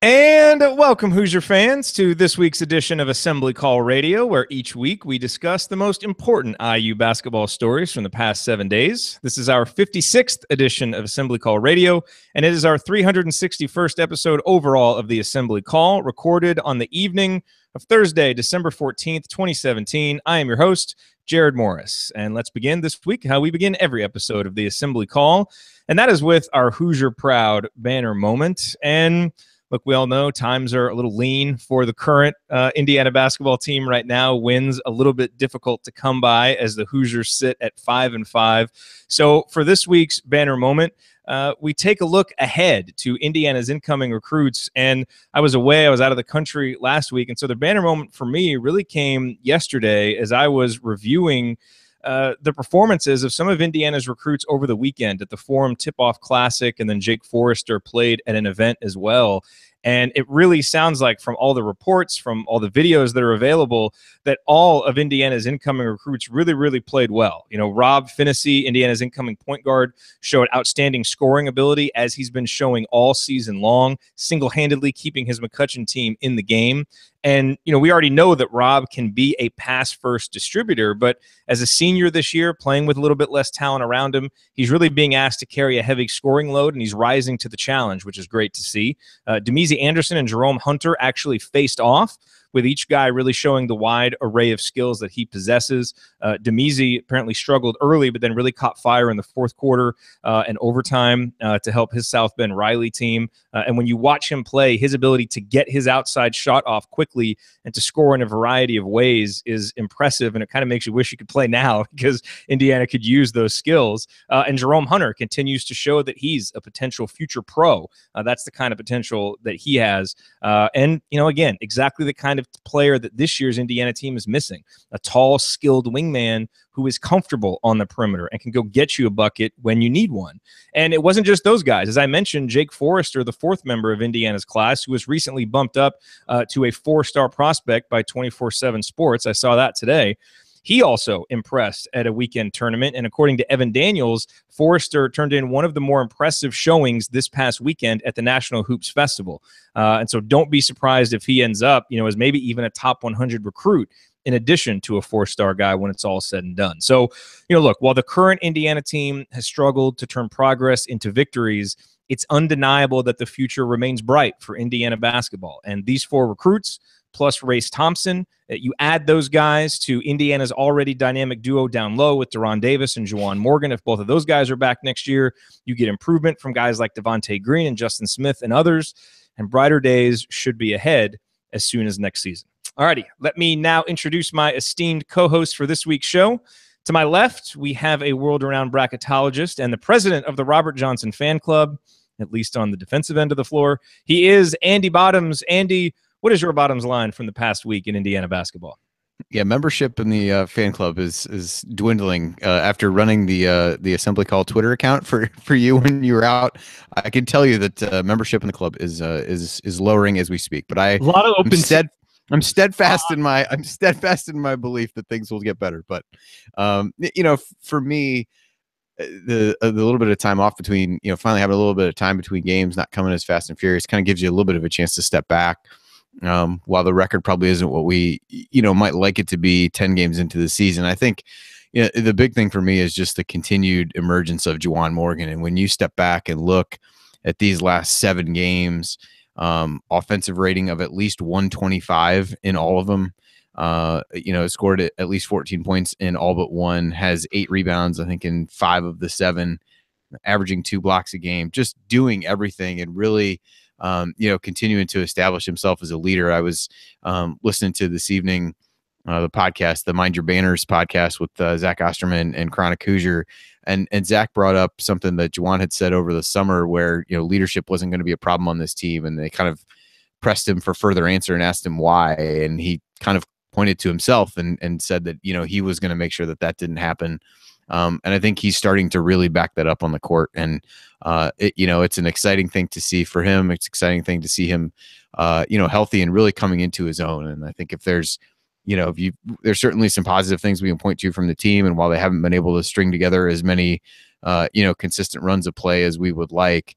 And welcome, Hoosier fans, to this week's edition of Assembly Call Radio, where each week we discuss the most important IU basketball stories from the past 7 days. This is our 56th edition of Assembly Call Radio, and it is our 361st episode overall of the Assembly Call, recorded on the evening of Thursday, December 14th, 2017. I am your host, Jerod Morris, and let's begin this week how we begin every episode of the Assembly Call, and that is with our Hoosier Proud banner moment. And look, we all know times are a little lean for the current Indiana basketball team right now. Wins a little bit difficult to come by as the Hoosiers sit at 5-5. So for this week's banner moment, we take a look ahead to Indiana's incoming recruits. And I was away. I was out of the country last week. And so the banner moment for me really came yesterday as I was reviewing the performances of some of Indiana's recruits over the weekend at the Forum Tip-Off Classic, and then Jake Forrester played at an event as well. And it really sounds like, from all the reports, from all the videos that are available, that all of Indiana's incoming recruits really, really played well. You know, Rob Finney, Indiana's incoming point guard, showed outstanding scoring ability, as he's been showing all season long, single-handedly keeping his McCutcheon team in the game. And, you know, we already know that Rob can be a pass-first distributor, but as a senior this year, playing with a little bit less talent around him, he's really being asked to carry a heavy scoring load, and he's rising to the challenge, which is great to see. Demezy Anderson and Jerome Hunter actually faced off, with each guy really showing the wide array of skills that he possesses. Demezy apparently struggled early, but then really caught fire in the fourth quarter and overtime to help his South Bend Riley team. And when you watch him play, his ability to get his outside shot off quickly and to score in a variety of ways is impressive, and it kind of makes you wish you could play now, because Indiana could use those skills. And Jerome Hunter continues to show that he's a potential future pro. That's the kind of potential that he has. And, you know, again, exactly the kind of player that this year's Indiana team is missing: a tall, skilled wingman who is comfortable on the perimeter and can go get you a bucket when you need one. And it wasn't just those guys. As I mentioned, Jake Forrester, the fourth member of Indiana's class, who was recently bumped up to a 4-star prospect by 24/7 Sports. I saw that today. He also impressed at a weekend tournament, and according to Evan Daniels, Forrester turned in one of the more impressive showings this past weekend at the National Hoops Festival. And so don't be surprised if he ends up, you know, as maybe even a top 100 recruit, in addition to a 4-star guy when it's all said and done. So, you know, look, while the current Indiana team has struggled to turn progress into victories, it's undeniable that the future remains bright for Indiana basketball. And these 4 recruits, plus Race Thompson, you add those guys to Indiana's already dynamic duo down low with Deron Davis and Juwan Morgan. If both of those guys are back next year, you get improvement from guys like Devontae Green and Justin Smith and others, and brighter days should be ahead as soon as next season. Alrighty, let me now introduce my esteemed co-host for this week's show. To my left, we have a world-renowned bracketologist and the president of the Robert Johnson Fan Club, at least on the defensive end of the floor. He is Andy Bottoms. Andy, what is your bottoms line from the past week in Indiana basketball? Yeah, membership in the fan club is dwindling after running the Assembly Call Twitter account for you when you were out. I can tell you that membership in the club is lowering as we speak. But a lot of open. I'm steadfast in my belief that things will get better. But you know, for me, the little bit of time off between, you know, finally having a little bit of time between games, not coming as fast and furious, kind of gives you a little bit of a chance to step back. While the record probably isn't what we, you know, might like it to be 10 games into the season, I think, you know, the big thing for me is just the continued emergence of Juwan Morgan. And when you step back and look at these last 7 games, offensive rating of at least 125 in all of them, you know, scored at least 14 points in all but one, has 8 rebounds, I think, in 5 of the 7, averaging 2 blocks a game, just doing everything and really, you know, continuing to establish himself as a leader. I was listening to this evening the podcast, the Mind Your Banners podcast with Zach Osterman and Chronic Hoosier, and Zach brought up something that Juwan had said over the summer, where, you know, leadership wasn't going to be a problem on this team, and they kind of pressed him for further answer and asked him why, and he kind of pointed to himself and said that, you know, he was going to make sure that that didn't happen. And I think he's starting to really back that up on the court. And, you know, it's an exciting thing to see for him. It's an exciting thing to see him, you know, healthy and really coming into his own. And I think if there's, you know, there's certainly some positive things we can point to from the team. And while they haven't been able to string together as many, you know, consistent runs of play as we would like,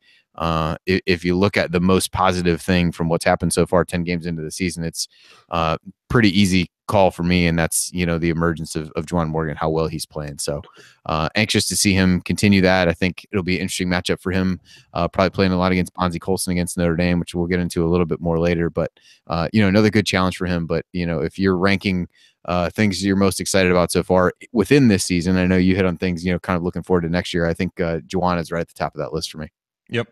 if you look at the most positive thing from what's happened so far, 10 games into the season, it's pretty easy call for me, and that's the emergence of Juwan Morgan, how well he's playing. So anxious to see him continue that. I think it'll be an interesting matchup for him, probably playing a lot against Bonzie Colson against Notre Dame, which we'll get into a little bit more later. But another good challenge for him. But if you're ranking things you're most excited about so far within this season, I know you hit on things kind of looking forward to next year. I think Juwan is right at the top of that list for me. Yep.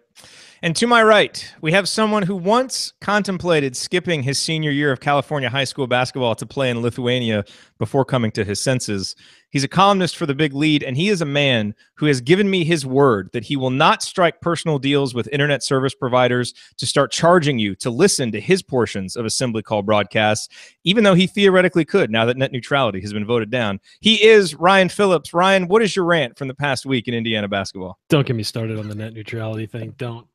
And to my right, we have someone who once contemplated skipping his senior year of California high school basketball to play in Lithuania before coming to his senses. He's a columnist for The Big Lead, and he is a man who has given me his word that he will not strike personal deals with internet service providers to start charging you to listen to his portions of Assembly Call broadcasts, even though he theoretically could now that net neutrality has been voted down. He is Ryan Phillips. Ryan, what is your rant from the past week in Indiana basketball? Don't get me started on the net neutrality thing. Don't.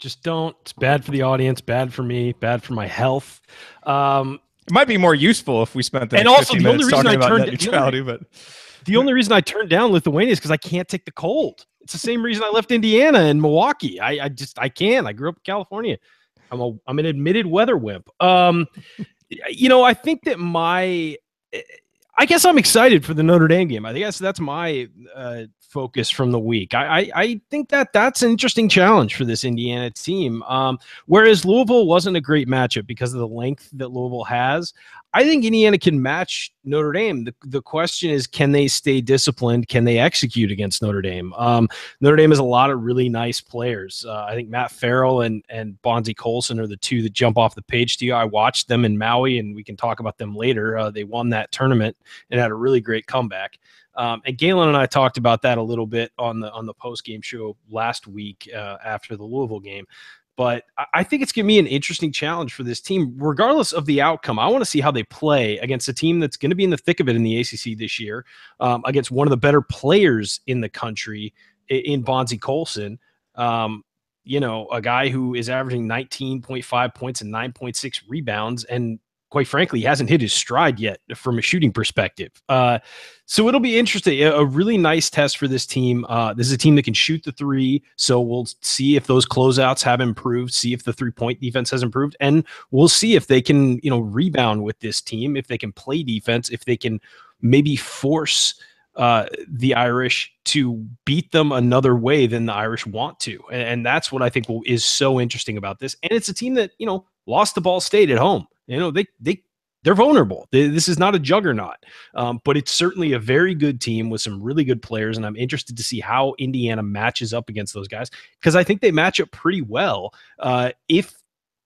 It's bad for the audience, bad for me, bad for my health. It might be more useful if we spent the next next 15 minutes talking about net neutrality, but the only reason I turned down Lithuania is because I can't take the cold. It's the same reason I left Indiana and Milwaukee. I can't. I grew up in California. I'm an admitted weather wimp. I think that I guess I'm excited for the Notre Dame game. I guess that's my focus from the week. I think that's an interesting challenge for this Indiana team. Whereas Louisville wasn't a great matchup because of the length that Louisville has, I think Indiana can match Notre Dame. The question is, can they stay disciplined? Can they execute against Notre Dame? Notre Dame has a lot of really nice players. I think Matt Farrell and Bonzie Colson are the two that jump off the page to you. I watched them in Maui, and we can talk about them later. They won that tournament and had a really great comeback. And Galen and I talked about that a little bit on the post-game show last week after the Louisville game. But I think it's going to be an interesting challenge for this team, regardless of the outcome. I want to see how they play against a team that's going to be in the thick of it in the ACC this year, against one of the better players in the country in Bonzie Colson. A guy who is averaging 19.5 points and 9.6 rebounds, and quite frankly, he hasn't hit his stride yet from a shooting perspective. So it'll be interesting. A really nice test for this team. This is a team that can shoot the three, so we'll see if those closeouts have improved, see if the three-point defense has improved, and we'll see if they can, rebound with this team, if they can play defense, if they can maybe force the Irish to beat them another way than the Irish want to. And that's what I think is so interesting about this. And it's a team that, lost to Ball State at home. They're vulnerable. This is not a juggernaut, but it's certainly a very good team with some really good players, and I'm interested to see how Indiana matches up against those guys, because I think they match up pretty well if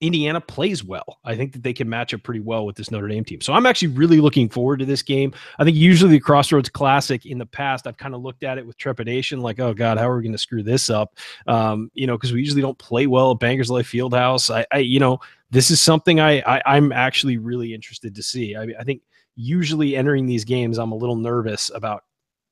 Indiana plays well. I think that they can match up pretty well with this Notre Dame team. So I'm actually really looking forward to this game. I think usually the Crossroads Classic in the past, I've kind of looked at it with trepidation, like, oh God, how are we going to screw this up? Because we usually don't play well at Bankers Life Fieldhouse. This is something I'm actually really interested to see. I think usually entering these games, I'm a little nervous about,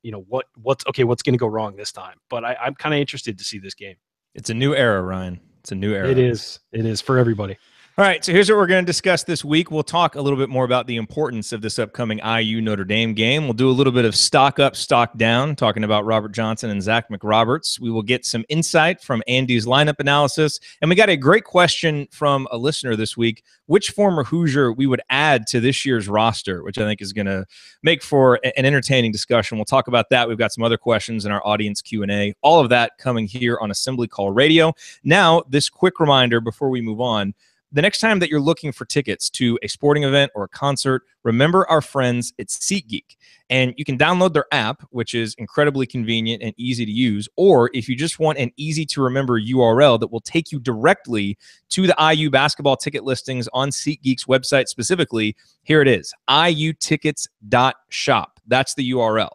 what's going to go wrong this time. But I'm kind of interested to see this game. It's a new era, Ryan. It's a new era. It is for everybody. All right, so here's what we're going to discuss this week. We'll talk a little bit more about the importance of this upcoming IU Notre Dame game. We'll do a little bit of stock up, stock down, talking about Robert Johnson and Zack McRoberts. We will get some insight from Andy's lineup analysis. And we got a great question from a listener this week, which former Hoosier we would add to this year's roster, which I think is going to make for an entertaining discussion. We'll talk about that. We've got some other questions in our audience Q&A. All of that coming here on Assembly Call Radio. Now, this quick reminder before we move on. The next time that you're looking for tickets to a sporting event or a concert, remember our friends at SeatGeek. And you can download their app, which is incredibly convenient and easy to use. Or if you just want an easy-to-remember URL that will take you directly to the IU basketball ticket listings on SeatGeek's website specifically, here it is, iutickets.shop. That's the URL.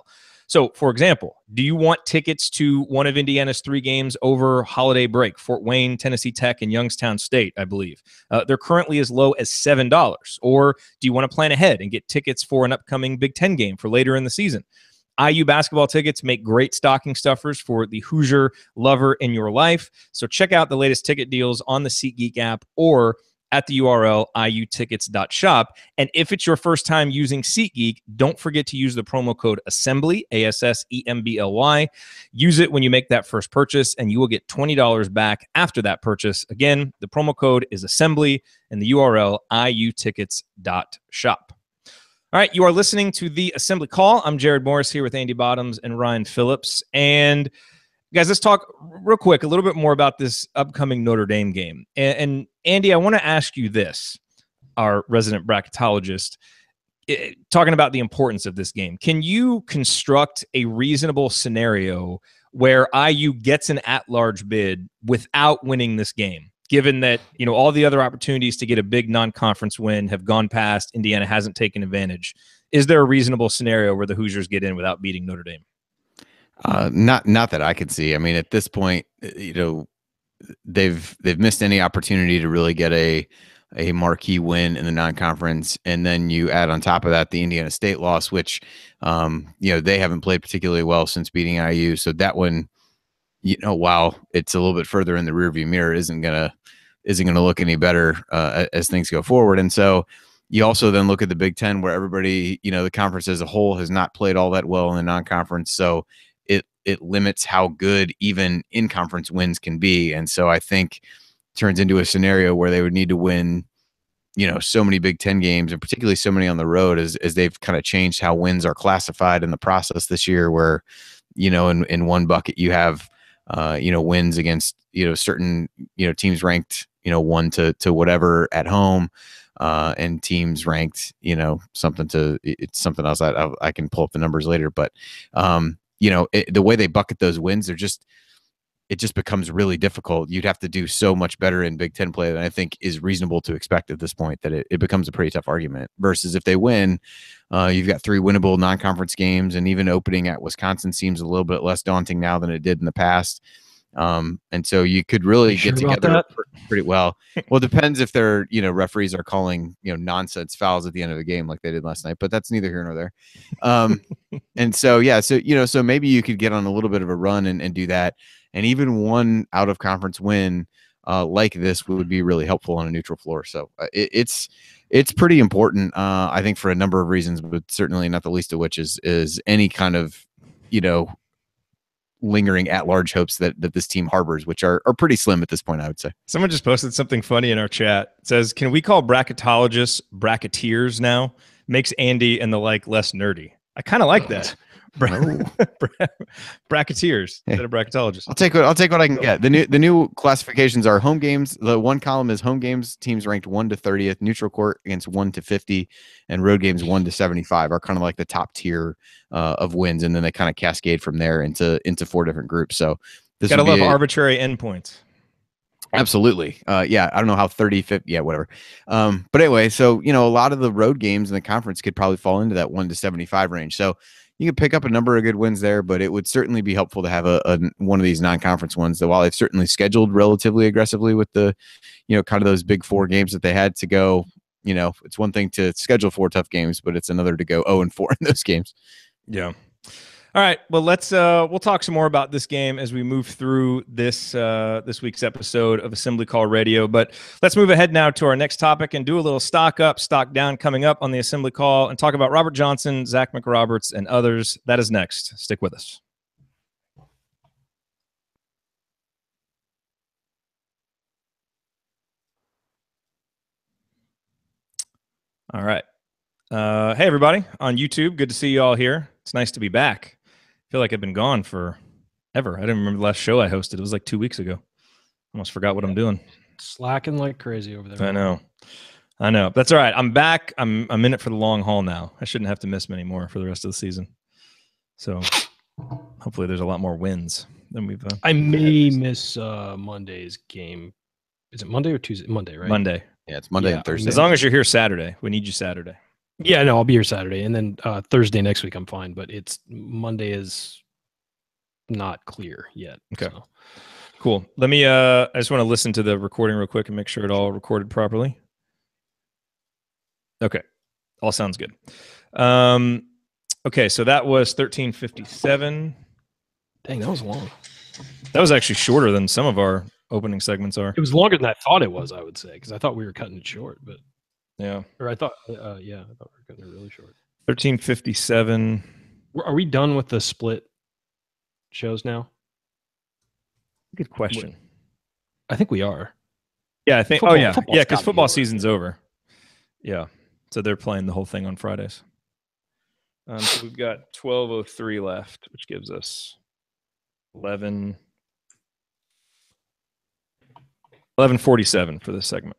So, for example, do you want tickets to one of Indiana's 3 games over holiday break? Fort Wayne, Tennessee Tech, and Youngstown State, I believe. They're currently as low as $7. Or do you want to plan ahead and get tickets for an upcoming Big Ten game for later in the season? IU basketball tickets make great stocking stuffers for the Hoosier lover in your life. So check out the latest ticket deals on the SeatGeek app or at the URL iutickets.shop. And if it's your first time using SeatGeek, don't forget to use the promo code ASSEMBLY, ASSEMBLY. Use it when you make that first purchase, and you will get $20 back after that purchase. Again, the promo code is ASSEMBLY, and the URL iutickets.shop. All right, you are listening to the Assembly Call. I'm Jerod Morris here with Andy Bottoms and Ryan Phillips. And guys, let's talk real quick a little bit more about this upcoming Notre Dame game. And Andy, I want to ask you this, our resident bracketologist, talking about the importance of this game. Can you construct a reasonable scenario where IU gets an at-large bid without winning this game? Given that, you know, all the other opportunities to get a big non-conference win have gone past, Indiana hasn't taken advantage. Is there a reasonable scenario where the Hoosiers get in without beating Notre Dame? Not that I could see. I mean, at this point, you know, they've missed any opportunity to really get a marquee win in the non-conference, and then you add on top of that the Indiana State loss, which you know, they haven't played particularly well since beating IU. So that one, you know, while it's a little bit further in the rearview mirror, isn't gonna look any better as things go forward. And so you also then look at the Big Ten, where everybody, you know, the conference as a whole has not played all that well in the non-conference. So it limits how good even in-conference wins can be. And so I think it turns into a scenario where they would need to win, you know, so many Big Ten games, and particularly so many on the road, as they've kind of changed how wins are classified in the process this year, where, you know, in one bucket you have, you know, wins against, you know, certain, you know, teams ranked, you know, 1 to whatever at home, and teams ranked, you know, it's something else. I can pull up the numbers later, but, you know, the way they bucket those wins, it just becomes really difficult. You'd have to do so much better in Big Ten play than I think is reasonable to expect at this point, that it becomes a pretty tough argument. Versus if they win, you've got 3 winnable non-conference games, and even opening at Wisconsin seems a little bit less daunting now than it did in the past. And so you could really get together pretty well. Well, it depends if their, you know, referees are calling, you know, nonsense fouls at the end of the game like they did last night, but that's neither here nor there. And so, yeah, so, you know, so maybe you could get on a little bit of a run and do that. And even one out of conference win like this would be really helpful on a neutral floor. So it's pretty important, I think, for a number of reasons, but certainly not the least of which is any kind of, you know, lingering at-large hopes that this team harbors, which are pretty slim at this point, I would say. Someone just posted something funny in our chat. It says, can we call bracketologists bracketeers now? Makes Andy and the like less nerdy. I kind of like that. Bracketeers instead of bracketologists. I'll take what I can get. The new classifications are home games. The one column is home games, teams ranked 1 to 30th, neutral court against 1 to 50, and road games 1 to 75 are kind of like the top tier of wins, and then they kind of cascade from there into 4 different groups. So this gotta love arbitrary endpoints. Absolutely. Yeah, I don't know how 30, 50, yeah, whatever. But anyway, so, you know, a lot of the road games in the conference could probably fall into that 1 to 75 range. So you could pick up a number of good wins there, but it would certainly be helpful to have a one of these non-conference ones that, while they've certainly scheduled relatively aggressively with the, you know, kind of those big 4 games that they had to go, you know, it's one thing to schedule 4 tough games, but it's another to go 0-4 in those games. Yeah. All right. Well, let's we'll talk some more about this game as we move through this week's episode of Assembly Call Radio. But let's move ahead now to our next topic and do a little stock up, stock down coming up on the Assembly Call, and talk about Robert Johnson, Zack McRoberts, and others. That is next. Stick with us. All right. Hey, everybody on YouTube. Good to see you all here. It's nice to be back. I feel like I've been gone for ever. I didn't remember the last show I hosted. It was like 2 weeks ago. Almost forgot what I'm doing. Slacking like crazy over there. I know. That's all right. I'm back. I'm in it for the long haul now. I shouldn't have to miss many more for the rest of the season. So hopefully there's a lot more wins than we've. I may miss Monday's game. Is it Monday or Tuesday? Monday, right? Monday. Yeah, it's Monday and Thursday. As long as you're here Saturday. We need you Saturday. Yeah, no, I'll be here Saturday, and then Thursday next week I'm fine. But it's Monday is not clear yet. Okay, so. Cool. Let me. I just want to listen to the recording real quick and make sure it all recorded properly. Okay, all sounds good. Okay, so that was 13:57. Dang, that was long. That was actually shorter than some of our opening segments are. It was longer than I thought it was, I would say, because I thought we were cutting it short. But yeah, or I thought we were cutting it really short. 13:57. Are we done with the split shows now? Good question. I think we are. Yeah, I think. Football's Because gotta football be over. season's over. Yeah, so they're playing the whole thing on Fridays. So we've got 12:03 left, which gives us 11:47 for this segment.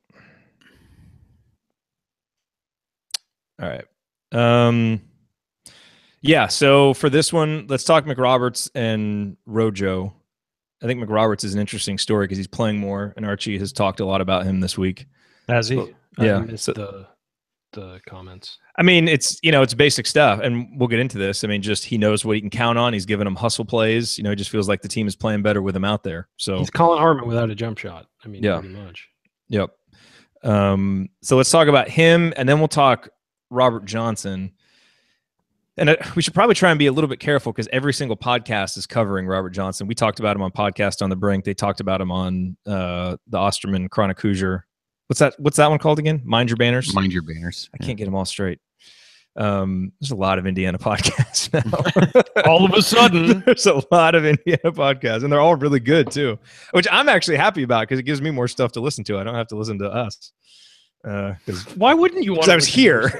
All right. Yeah, so for this one, let's talk McRoberts and Rojo. I think McRoberts is an interesting story because he's playing more, and Archie has talked a lot about him this week. Has he? Yeah. I missed the comments. I mean, it's basic stuff, and we'll get into this. I mean, just he knows what he can count on. He's giving them hustle plays. He just feels like the team is playing better with him out there. So He's Colin Harmon without a jump shot. I mean, Yeah. pretty much. Yep. So let's talk about him, and then we'll talk Robert Johnson. And we should probably try and be a little bit careful because every single podcast is covering Robert Johnson. We talked about him on Podcast on the Brink. They talked about him on the Osterman Chronic Hoosier. What's that one called again? Mind Your Banners? Mind Your Banners. I can't get them all straight. There's a lot of Indiana podcasts now. All of a sudden. There's a lot of Indiana podcasts, and they're all really good too, which I'm actually happy about because it gives me more stuff to listen to. I don't have to listen to us. Why wouldn't you want Because I was here.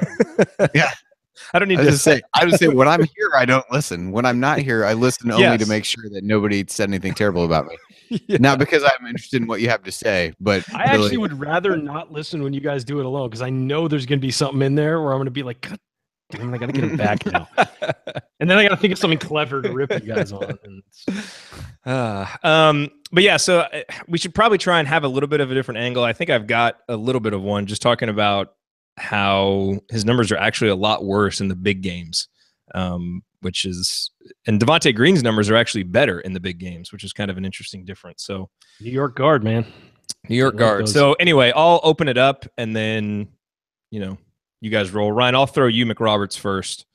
Yeah. I don't need I to was say when I'm here, I don't listen. When I'm not here, I listen only Yes. to make sure that nobody said anything terrible about me. Yeah. Not because I'm interested in what you have to say, but I actually would rather not listen when you guys do it alone because I know there's going to be something in there where I'm going to be like, God damn, I got to get him back now. And then I got to think of something clever to rip you guys on. But yeah, so we should probably try and have a little bit of a different angle. I think I've got a little bit of one just talking about how his numbers are actually a lot worse in the big games, and Devontae Green's numbers are actually better in the big games, which is kind of an interesting difference. So New York guard, man. New York guard. So anyway, I'll open it up and then, you guys roll. Ryan, I'll throw you McRoberts first.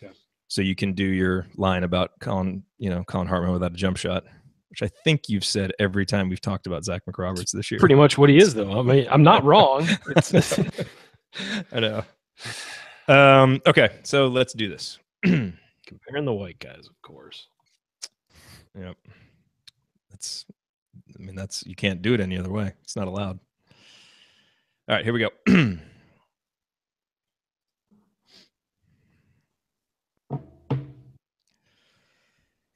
Okay. So you can do your line about Colin Hartman without a jump shot, which I think you've said every time we've talked about Zack McRoberts this year. Pretty much what he is, though. I mean, I'm not wrong. I know. Okay, so let's do this. Comparing the white guys, of course. Yep. That's you can't do it any other way. It's not allowed. All right, here we go.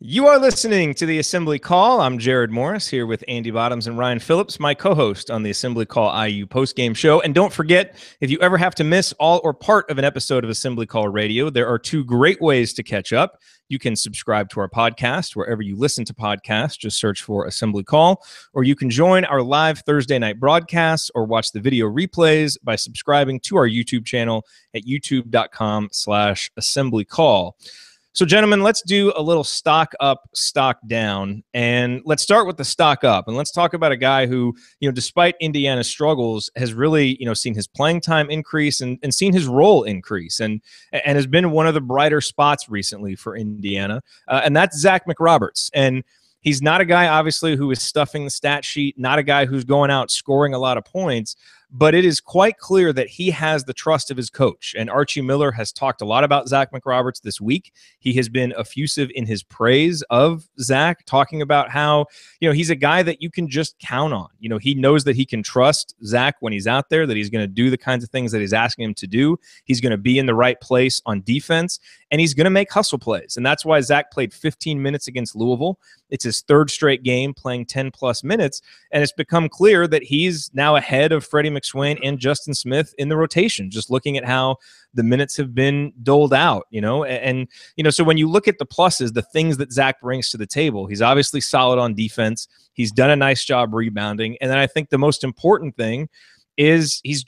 You are listening to the Assembly Call. I'm Jerod Morris here with Andy Bottoms and Ryan Phillips, my co-host on the Assembly Call IU postgame show. And don't forget, if you ever have to miss all or part of an episode of Assembly Call Radio, there are two great ways to catch up. You can subscribe to our podcast wherever you listen to podcasts. Just search for Assembly Call. Or you can join our live Thursday night broadcasts or watch the video replays by subscribing to our YouTube channel at youtube.com/assemblycall. So, gentlemen, let's do a little stock up, stock down, and let's start with the stock up. And let's talk about a guy who, despite Indiana's struggles, has really, seen his playing time increase and seen his role increase, and has been one of the brighter spots recently for Indiana, and that's Zack McRoberts. And he's not a guy, obviously, who is stuffing the stat sheet, not a guy who's going out scoring a lot of points, but it is quite clear that he has the trust of his coach. And Archie Miller has talked a lot about Zack McRoberts this week. He has been effusive in his praise of Zack, talking about how, he's a guy that you can just count on. He knows that he can trust Zack when he's out there, that he's going to do the kinds of things that he's asking him to do. He's going to be in the right place on defense, and he's going to make hustle plays. And that's why Zack played 15 minutes against Louisville. It's his third straight game playing 10-plus minutes, and it's become clear that he's now ahead of Freddie McSwain and Justin Smith in the rotation, just looking at how the minutes have been doled out, so when you look at the pluses, the things that Zack brings to the table, he's obviously solid on defense. He's done a nice job rebounding. And then I think the most important thing is he's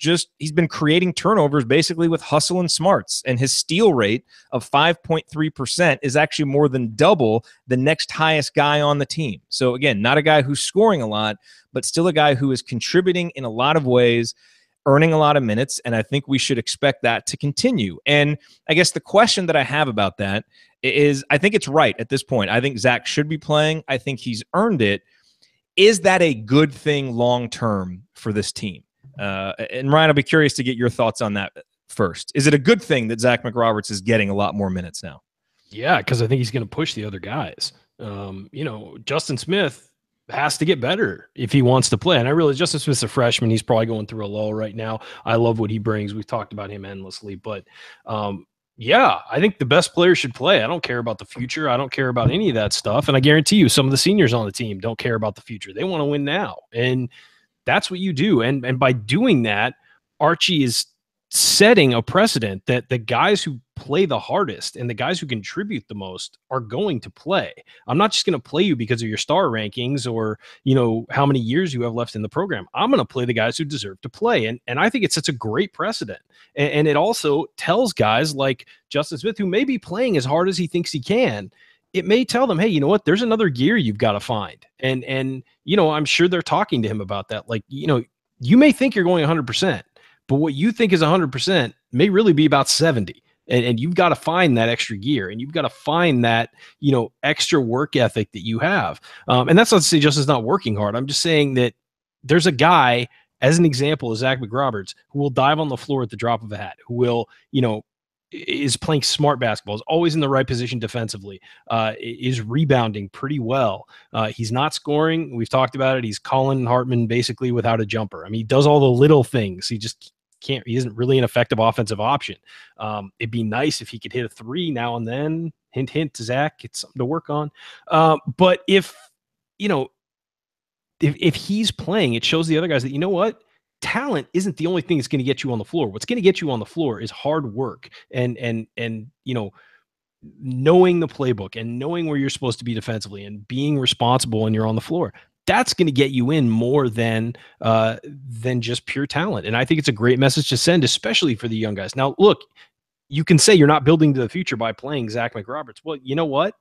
been creating turnovers basically with hustle and smarts. And his steal rate of 5.3% is actually more than double the next highest guy on the team. So again, not a guy who's scoring a lot, but still a guy who is contributing in a lot of ways, earning a lot of minutes. And I think we should expect that to continue. And I guess the question that I have about that is, I think it's right at this point. I think Zack should be playing. I think he's earned it. Is that a good thing long-term for this team? And Ryan, I'll be curious to get your thoughts on that first. Is it a good thing that Zack McRoberts is getting a lot more minutes now? Yeah, because I think he's going to push the other guys. Justin Smith has to get better if he wants to play. And I realize Justin Smith's a freshman. He's probably going through a lull right now. I love what he brings. We've talked about him endlessly. But, yeah, I think the best players should play. I don't care about the future. I don't care about any of that stuff. And I guarantee you some of the seniors on the team don't care about the future. They want to win now. And that's what you do. And by doing that, Archie is setting a precedent that the guys who play the hardest and the guys who contribute the most are going to play. I'm not just going to play you because of your star rankings or, how many years you have left in the program. I'm going to play the guys who deserve to play. And I think it sets a great precedent. And it also tells guys like Justin Smith, who may be playing as hard as he thinks he can, it may tell them, hey, you know what? There's another gear you've got to find. And I'm sure they're talking to him about that. Like, you may think you're going 100%. But what you think is 100% may really be about 70. And you've got to find that extra gear, and you've got to find that, extra work ethic that you have. And that's not to say Justin's not working hard. I'm just saying that there's a guy, as an example, of Zack McRoberts, who will dive on the floor at the drop of a hat, who will, is playing smart basketball, is always in the right position defensively, is rebounding pretty well. He's not scoring. We've talked about it. He's Colin Hartman basically without a jumper. I mean, he does all the little things. He isn't really an effective offensive option. It'd be nice if he could hit a three now and then. Hint, hint to Zach. It's something to work on. But if he's playing, it shows the other guys that, what? Talent isn't the only thing that's going to get you on the floor. What's going to get you on the floor is hard work and knowing the playbook and knowing where you're supposed to be defensively and being responsible when you're on the floor. That's going to get you in more than just pure talent. And I think it's a great message to send, especially for the young guys. Now, look, you can say you're not building to the future by playing Zack McRoberts. Well, you know what?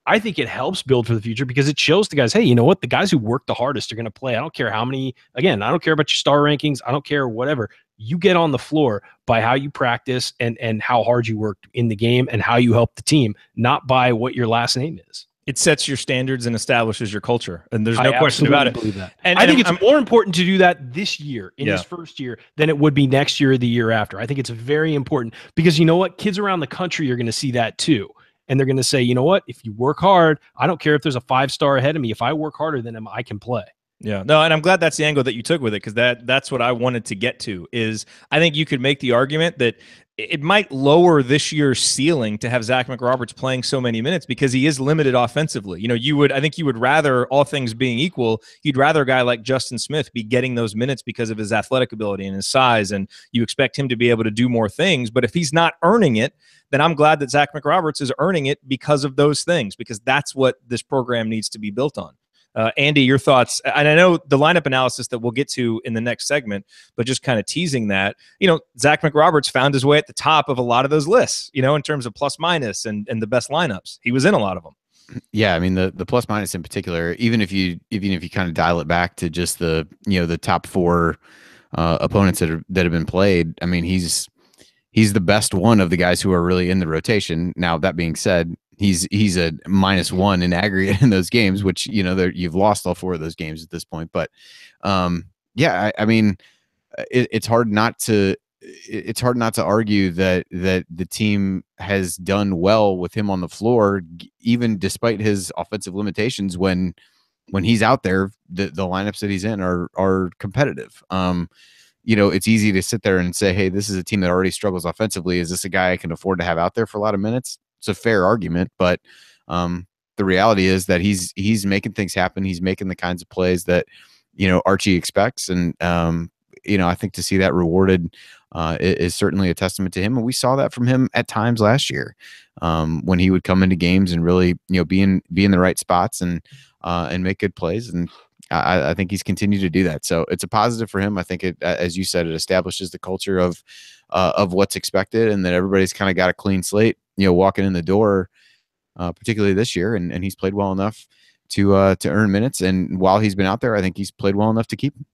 I think it helps build for the future because it shows the guys, hey, you know what? The guys who work the hardest are going to play. I don't care how many, again, I don't care about your star rankings. I don't care whatever. You get on the floor by how you practice and how hard you worked in the game and how you help the team, not by what your last name is. It sets your standards and establishes your culture. And there's no question about it. Believe that. And I think it's more important to do that this year, in his first year, than it would be next year or the year after. I think it's very important because you know what? Kids around the country are going to see that too. And they're going to say, you know what? If you work hard, I don't care if there's a 5-star ahead of me. If I work harder than him, I can play. Yeah, no, and I'm glad that's the angle that you took with it because that's what I wanted to get to is I think you could make the argument that it might lower this year's ceiling to have Zack McRoberts playing so many minutes because he is limited offensively. I think you would rather, all things being equal, you'd rather a guy like Justin Smith be getting those minutes because of his athletic ability and his size, and you expect him to be able to do more things. But if he's not earning it, then I'm glad that Zack McRoberts is earning it because of those things, because that's what this program needs to be built on. Andy, your thoughts? And I know the lineup analysis that we'll get to in the next segment, but just kind of teasing that, Zack McRoberts found his way at the top of a lot of those lists, in terms of plus minus and the best lineups. He was in a lot of them. Yeah, I mean the plus minus in particular, even if you kind of dial it back to just the the top 4 opponents that have been played. I mean, he's the best one of the guys who are really in the rotation. Now, that being said, he's a -1 in aggregate in those games, which, you've lost all 4 of those games at this point. But yeah, I mean, it's hard not to argue that the team has done well with him on the floor, even despite his offensive limitations. When he's out there, the lineups that he's in are competitive. It's easy to sit there and say, hey, this is a team that already struggles offensively. Is this a guy I can afford to have out there for a lot of minutes? It's a fair argument, but the reality is that he's making things happen. He's making the kinds of plays that, Archie expects. And, I think to see that rewarded is certainly a testament to him. And we saw that from him at times last year when he would come into games and really, be in the right spots and make good plays. And I think he's continued to do that. So it's a positive for him. I think it, as you said, it establishes the culture of what's expected, and that everybody's kind of got a clean slate, walking in the door, particularly this year. And he's played well enough to earn minutes. And while he's been out there, I think he's played well enough to keep him.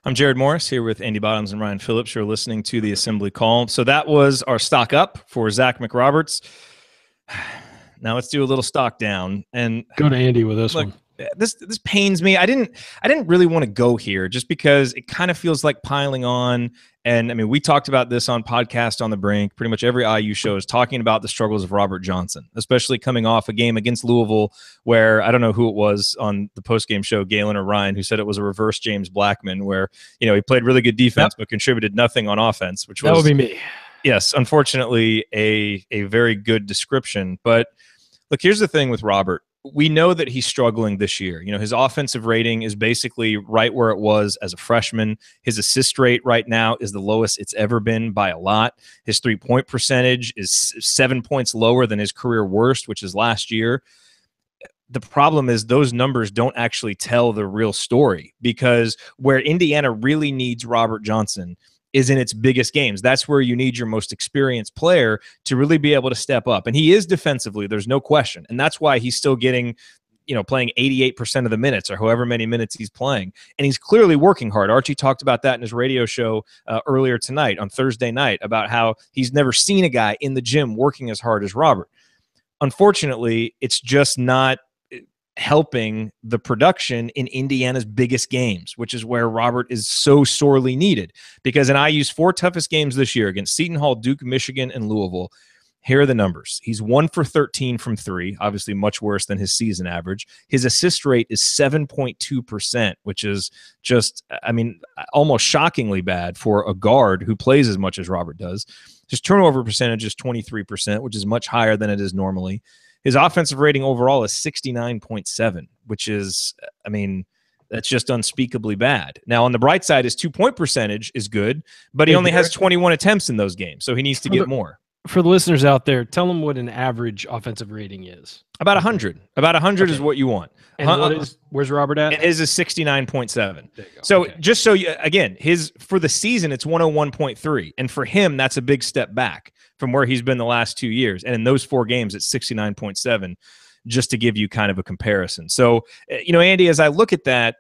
I'm Jerod Morris here with Andy Bottoms and Ryan Phillips. You're listening to the Assembly Call. So that was our stock up for Zack McRoberts. Now let's do a little stock down and go to Andy with this one. this pains me. I didn't really want to go here just because it kind of feels like piling on. And I mean, we talked about this on Podcast on the Brink. Pretty much every IU show is talking about the struggles of Robert Johnson, especially coming off a game against Louisville where I don't know who it was on the post-game show, Galen or Ryan, who said it was a reverse James Blackman where, he played really good defense but contributed nothing on offense, which that would be me. Yes, unfortunately, a very good description. But look, here's the thing with Robert. We know that he's struggling this year. His offensive rating is basically right where it was as a freshman. His assist rate right now is the lowest it's ever been by a lot. His three-point percentage is 7 points lower than his career worst, which is last year. The problem is those numbers don't actually tell the real story, because where Indiana really needs Robert Johnson is in its biggest games. That's where you need your most experienced player to really be able to step up. And he is defensively, there's no question. And that's why he's still getting, playing 88% of the minutes or however many minutes he's playing. And he's clearly working hard. Archie talked about that in his radio show earlier tonight on Thursday night about how he's never seen a guy in the gym working as hard as Robert. Unfortunately, it's just not helping the production in Indiana's biggest games, which is where Robert is so sorely needed. Because in IU's 4 toughest games this year against Seton Hall, Duke, Michigan, and Louisville, here are the numbers. He's 1 for 13 from 3, obviously much worse than his season average. His assist rate is 7.2%, which is just, almost shockingly bad for a guard who plays as much as Robert does. His turnover percentage is 23%, which is much higher than it is normally. His offensive rating overall is 69.7, which is, that's just unspeakably bad. Now, on the bright side, his 2-point percentage is good, but he only has 21 attempts in those games, so he needs to get more. For the listeners out there, tell them what an average offensive rating is. About 100. About 100 is what you want. And where's Robert at? And his is 69.7. So just so you, again, for the season, it's 101.3. And for him, that's a big step back from where he's been the last 2 years. And in those 4 games, it's 69.7, just to give you kind of a comparison. So, Andy, as I look at that,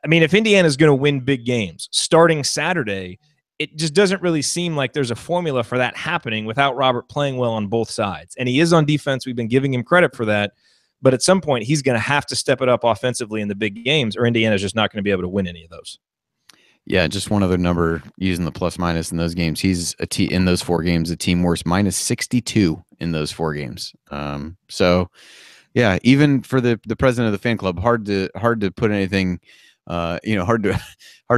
if Indiana's going to win big games starting Saturday, it just doesn't really seem like there's a formula for that happening without Robert playing well on both sides. And he is on defense. We've been giving him credit for that. But at some point, he's going to have to step it up offensively in the big games, or Indiana's just not going to be able to win any of those. Yeah, just one other number using the plus minus in those games. He's in those 4 games, a team worst, minus 62 in those 4 games. So, yeah, even for the president of the fan club, hard to put anything. Hard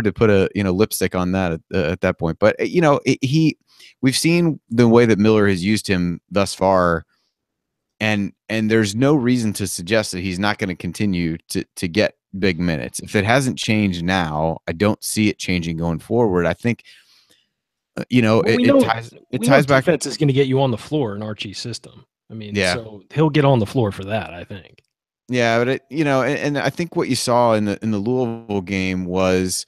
to put a lipstick on that at that point. But we've seen the way that Miller has used him thus far. And there's no reason to suggest that he's not going to continue to get big minutes. If it hasn't changed now, I don't see it changing going forward. I think, it ties back. Defense is going to get you on the floor in Archie's system. So he'll get on the floor for that, I think. Yeah, but and I think what you saw in the Louisville game was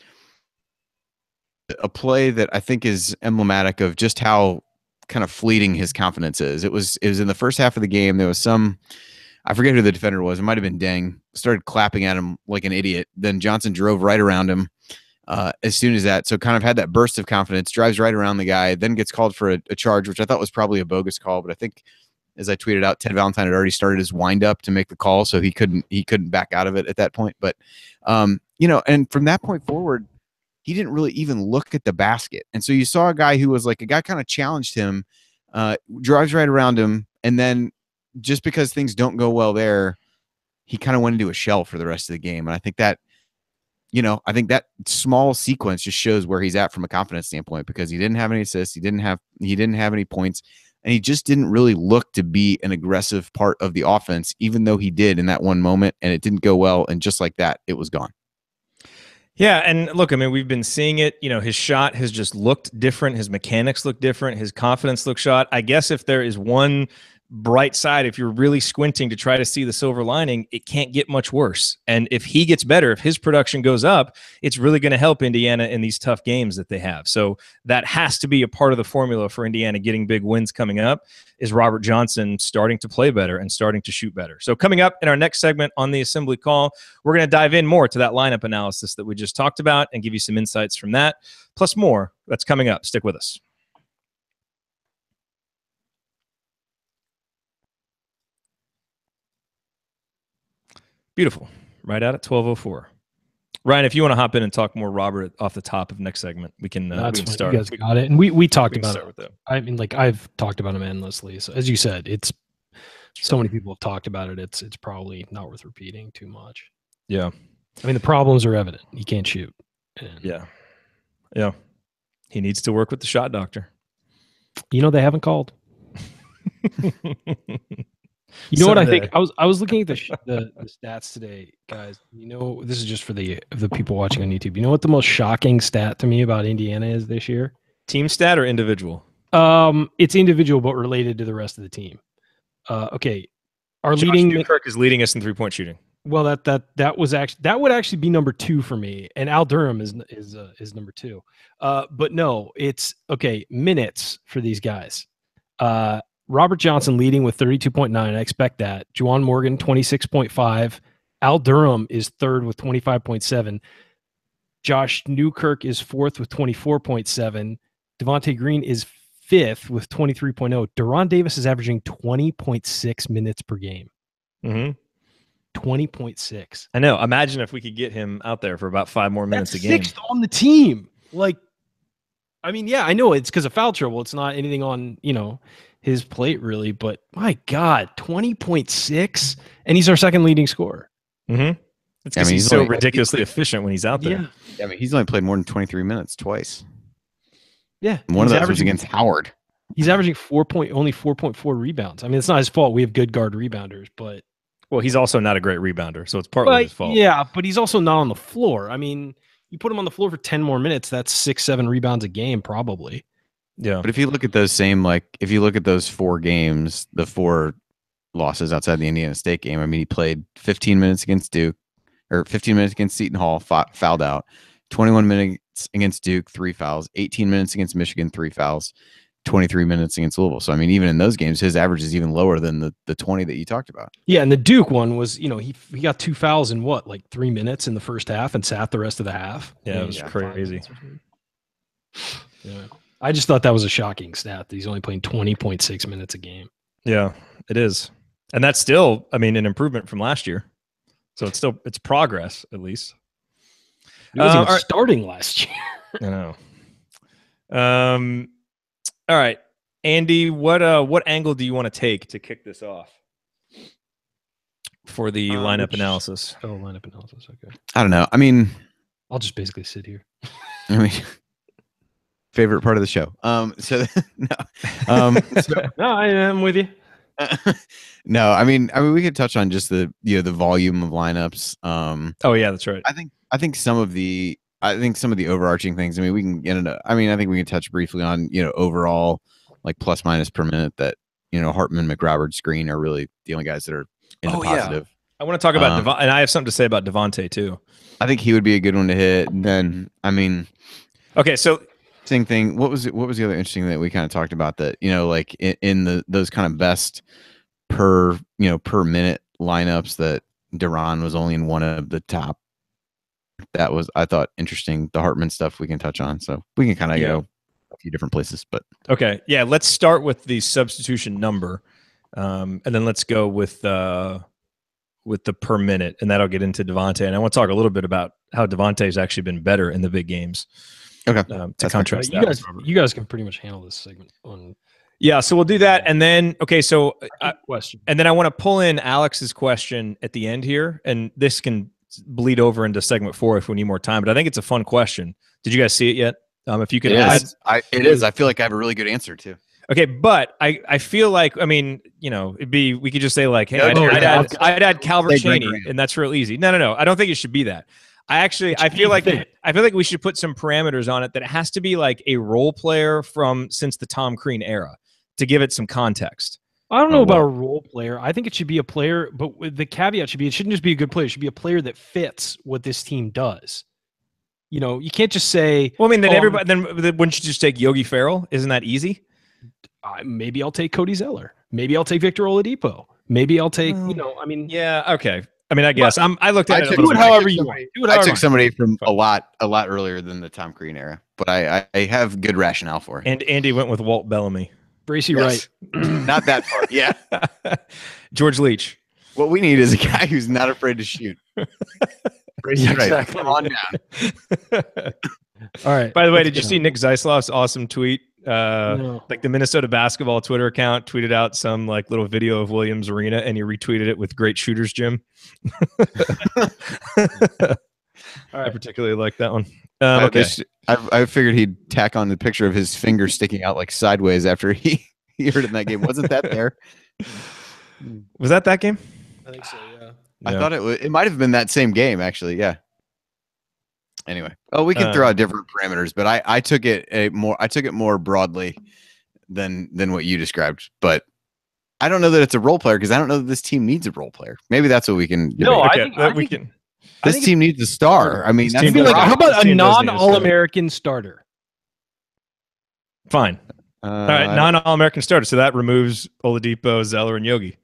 a play that I think is emblematic of just how kind of fleeting his confidence is. It was in the first half of the game. There was I forget who the defender was. It might have been Deng. Started clapping at him like an idiot. Then Johnson drove right around him as soon as that. So kind of had that burst of confidence, drives right around the guy, then gets called for a charge, which I thought was probably a bogus call. But I think, as I tweeted out, Ted Valentine had already started his wind up to make the call, so he couldn't back out of it at that point. But and from that point forward, he didn't really even look at the basket. And so you saw a guy who was like, a guy kind of challenged him, drives right around him, and then just because things don't go well there, he kind of went into a shell for the rest of the game. And I think that, that small sequence just shows where he's at from a confidence standpoint, because he didn't have any assists, he didn't have any points, and he just didn't really look to be an aggressive part of the offense, even though he did in that one moment, and it didn't go well. And just like that, it was gone. Yeah, and look, we've been seeing it. His shot has just looked different. His mechanics look different. His confidence looks shot. I guess if there is one bright side, if you're really squinting to try to see the silver lining, it can't get much worse. And if he gets better, if his production goes up, it's really going to help Indiana in these tough games that they have. So that has to be a part of the formula for Indiana getting big wins coming up, is Robert Johnson starting to play better and starting to shoot better. So coming up in our next segment on the Assembly Call, we're going to dive in more to that lineup analysis that we just talked about and give you some insights from that, plus more. That's coming up. Stick with us. Beautiful. Right out at 12:04. Ryan, if you want to hop in and talk more Robert off the top of next segment, we can start. You guys got it. And we talked about start with that. I mean, like I've talked about him endlessly. So as you said, it's so many people have talked about it. It's probably not worth repeating too much. Yeah. I mean, the problems are evident. He can't shoot. And Yeah. He needs to work with the shot doctor. You know, they haven't called. You know what I think? I was looking at the stats today, guys. You know, this is just for the people watching on YouTube. You know what the most shocking stat to me about Indiana is this year? Team stat or individual? It's individual, but related to the rest of the team. Okay, our Josh leading Newkirk is leading us in 3-point shooting. Well, that would actually be number 2 for me, and Al Durham is number 2. But no, it's okay. Minutes for these guys. Robert Johnson leading with 32.9. I expect that. Juwan Morgan 26.5. Al Durham is 3rd with 25.7. Josh Newkirk is 4th with 24.7. Devontae Green is 5th with 23.0. Deron Davis is averaging 20.6 minutes per game. 20.6. I know. Imagine if we could get him out there for about 5 more minutes a game. 6th on the team. Like, I mean, yeah, I know it's because of foul trouble. It's not anything on, his plate really, but my God, 20.6, and he's our second leading scorer. It's because he's so ridiculously efficient when he's out there. Yeah, I mean, he's only played more than 23 minutes twice. Yeah, and one of those was against Howard. He's averaging only 4.4 rebounds. I mean, it's not his fault. We have good guard rebounders, but he's also not a great rebounder, so it's partly his fault. Yeah, but he's also not on the floor. I mean, you put him on the floor for 10 more minutes, that's 6-7 rebounds a game, probably. Yeah. But if you look at those if you look at those 4 games, the 4 losses outside the Indiana State game, I mean, he played 15 minutes against Duke, or 15 minutes against Seton Hall, fouled out, 21 minutes against Duke, 3 fouls, 18 minutes against Michigan, 3 fouls, 23 minutes against Louisville. So, I mean, even in those games, his average is even lower than the 20 that you talked about. Yeah, and the Duke one was, he got 2 fouls in 3 minutes in the first half and sat the rest of the half. Yeah, it was crazy. Yeah. I just thought that was a shocking stat that he's only playing 20.6 minutes a game. Yeah, it is. And that's still, I mean, an improvement from last year. So it's progress, at least. He wasn't even starting last year. I know. All right, Andy, what angle do you want to take to kick this off for the lineup analysis? Oh, lineup analysis. Okay. I don't know. I mean, I'll just basically sit here. I mean, favorite part of the show. No, I am with you. No, I mean, we could touch on just the volume of lineups. Oh yeah, that's right. I think some of the overarching things. I mean, we can get into. I mean, I think we can touch briefly on overall like plus minus per minute that Hartman, McRoberts, Green are really the only guys that are in the positive. Yeah. I want to talk about and I have something to say about Devontae too. I think he would be a good one to hit. And then okay, so same thing. What was the other interesting thing that we kind of talked about that like in those kind of best per minute lineups that Deron was only in one of the top. That was, I thought, interesting. The Hartman stuff we can touch on, so we can kind of go a few different places. But okay, yeah, let's start with the substitution number, and then let's go with the per minute, and that'll get into Devontae. And I want to talk a little bit about how Devontae's actually been better in the big games. Okay, to contrast that. You guys can pretty much handle this segment on. Yeah, so we'll do that, and then so question, and then I want to pull in Alex's question at the end here, and this can bleed over into segment 4 if we need more time. But I think it's a fun question. Did you guys see it yet? If you could add, it is. I feel like I have a really good answer too. Okay, but I feel like it'd be, we could just say like, hey, I'd add Calvert Chaney, and that's real easy. No. I don't think it should be that. I feel like we should put some parameters on it that it has to be like a role player since the Tom Crean era to give it some context. I don't know about a role player. I think it should be a player, but the caveat should be it shouldn't just be a good player. It should be a player that fits what this team does. You can't just say. Well, I mean, then wouldn't you just take Yogi Ferrell? Isn't that easy? Maybe I'll take Cody Zeller. Maybe I'll take Victor Oladipo. Maybe I'll take. Yeah. Okay. I mean, I guess I looked at it. Do it however you want. I took somebody from a lot earlier than the Tom Crean era, but I have good rationale for it. And Andy went with Walt Bellamy. Bracy Wright. Not that far. Yeah. George Leach. What we need is a guy who's not afraid to shoot. Exactly. Come on down. All right. By the way, did you see Nick Zeisloff's awesome tweet? No. Like the Minnesota basketball Twitter account tweeted out some like little video of Williams Arena, and he retweeted it with "Great shooters, Jim." I particularly like that one. Okay, I figured he'd tack on the picture of his finger sticking out like sideways after he heard it in that game. Wasn't that there? Was that game? I think so. Yeah. I thought it might have been that same game actually. Yeah. Anyway, we can throw out different parameters, but I took it more broadly than what you described. But I don't know that it's a role player because I don't know that this team needs a role player. Maybe that's what we can. No, debate. I think This team needs a star. I mean, This team like, does. how about This a team does need a non-All-American starter? Fine. All right, non-All-American starter. So that removes Oladipo, Zeller, and Yogi.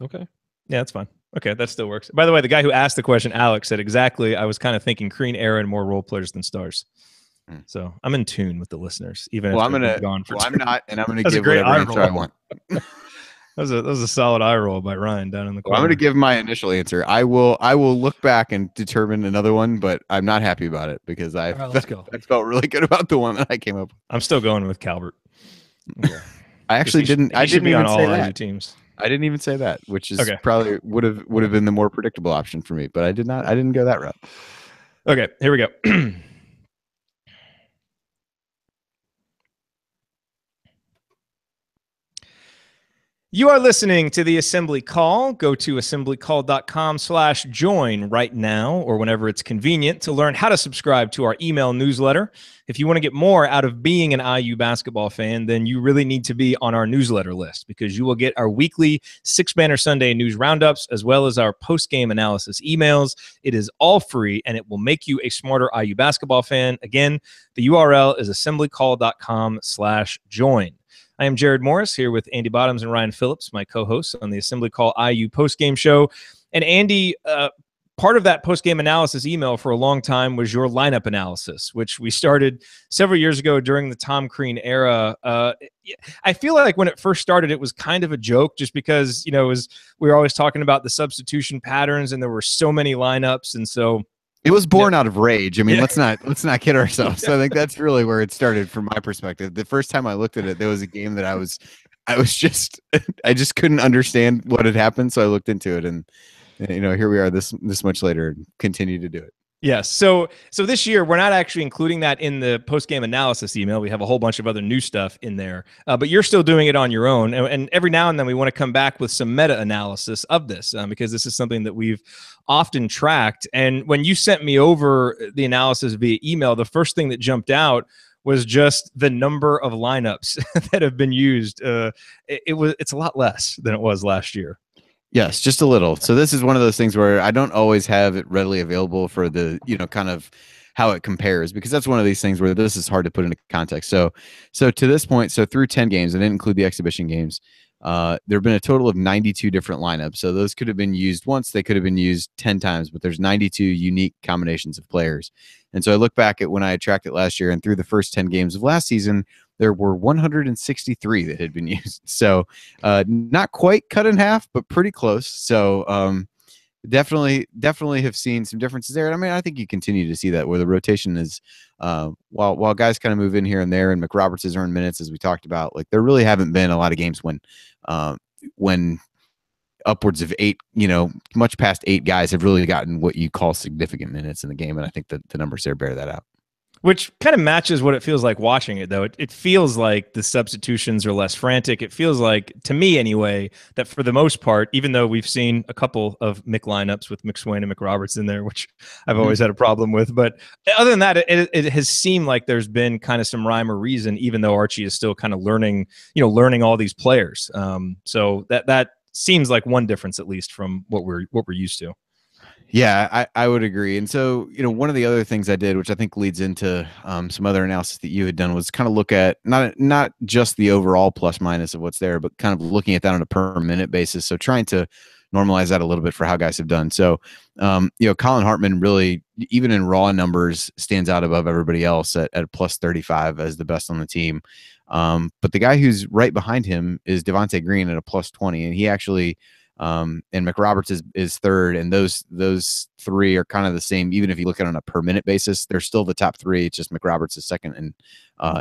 Okay. Yeah, that's fine. Okay, that still works. By the way, the guy who asked the question, Alex, said exactly. I was kind of thinking Crean Era and more role players than stars. So I'm in tune with the listeners. Even if I'm gonna. gone for I'm not, and I'm gonna That's a give great whatever eye answer roll. I want. That was a solid eye roll by Ryan down in the corner. I'm going to give my initial answer. I will look back and determine another one, but I'm not happy about it because All right, let's go. I felt really good about the one that I came up with. I'm still going with Calvert. Yeah. I actually didn't. I should didn't be on even all say IU that. teams. I didn't even say that, which is Okay. probably would have been the more predictable option for me. But I did not. I didn't go that route. Okay, here we go. You are listening to the Assembly Call. Go to assemblycall.com/join right now or whenever it's convenient to learn how to subscribe to our email newsletter. If you want to get more out of being an IU basketball fan, then you really need to be on our newsletter list because you will get our weekly Six-Banner Sunday news roundups as well as our post-game analysis emails. It is all free, and it will make you a smarter IU basketball fan. Again, the URL is assemblycall.com/join. I am Jerod Morris here with Andy Bottoms and Ryan Phillips, my co-hosts on the Assembly Call IU postgame show. And Andy, part of that postgame analysis email for a long time was your lineup analysis, which we started several years ago during the Tom Crean era. I feel like when it first started, it was kind of a joke just because, we were always talking about the substitution patterns and there were so many lineups. And so it was born out of rage. I mean, let's not kid ourselves. So I think that's really where it started from my perspective. The first time I looked at it, there was a game that I just couldn't understand what had happened. So I looked into it, and here we are this much later, and continue to do it. Yes. So this year, we're not actually including that in the post-game analysis email. We have a whole bunch of other new stuff in there, but you're still doing it on your own. And every now and then we want to come back with some meta-analysis of this because this is something that we've often tracked. And when you sent me over the analysis via email, the first thing that jumped out was just the number of lineups that have been used. It's a lot less than it was last year. Yes, just a little. So this is one of those things where I don't always have it readily available for the, kind of how it compares, because that's one of these things where this is hard to put into context. So to this point, through 10 games, I didn't include the exhibition games. There have been a total of 92 different lineups. So those could have been used once, they could have been used 10 times, but there's 92 unique combinations of players. And so I look back at when I tracked it last year, and through the first 10 games of last season, there were 163 that had been used. So not quite cut in half, but pretty close. So definitely have seen some differences there. And I mean, I think you continue to see that where the rotation is, while guys kind of move in here and there, and McRoberts has earned minutes, as we talked about, like there really haven't been a lot of games when upwards of 8, much past 8 guys have really gotten what you call significant minutes in the game. And I think that the numbers there bear that out. Which kind of matches what it feels like watching it, though. It feels like the substitutions are less frantic. It feels like, to me anyway, that for the most part, even though we've seen a couple of Mick lineups with McSwain and McRoberts in there, which I've always had a problem with, but other than that, it has seemed like there's been kind of some rhyme or reason, even though Archie is still kind of learning all these players. So that seems like one difference, at least from what we're used to. Yeah, I would agree. And so, one of the other things I did, which I think leads into some other analysis that you had done, was kind of look at not just the overall plus minus of what's there, but kind of looking at that on a per minute basis. So trying to normalize that a little bit for how guys have done. So, Colin Hartman really, even in raw numbers, stands out above everybody else at plus 35 as the best on the team. But the guy who's right behind him is Devontae Green at a plus 20, and he actually and McRoberts is third, and those three are kind of the same. Even if you look at it on a per minute basis, they're still the top three. It's just McRoberts is second,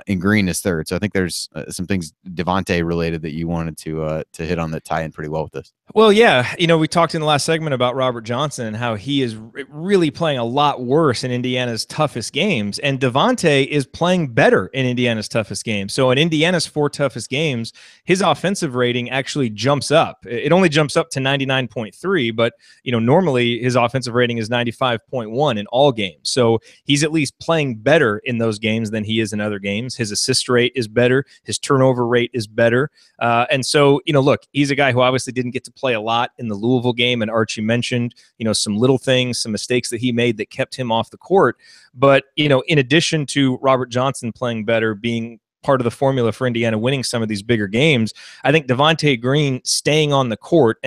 and Green is third. So I think there's some things Devontae related that you wanted to hit on that tie in pretty well with this. Well, yeah, we talked in the last segment about Robert Johnson and how he is really playing a lot worse in Indiana's toughest games, and Devontae is playing better in Indiana's toughest games. So in Indiana's 4 toughest games, his offensive rating actually jumps up. It only jumps up to 99.3, but normally his offensive rating is 95.1 in all games. So he's at least playing better in those games than he is in other games. His assist rate is better. His turnover rate is better. And so, look, he's a guy who obviously didn't get to play a lot in the Louisville game. And Archie mentioned, some little things, some mistakes that he made that kept him off the court. But, in addition to Robert Johnson playing better, being part of the formula for Indiana winning some of these bigger games, I think Devontae Green staying on the court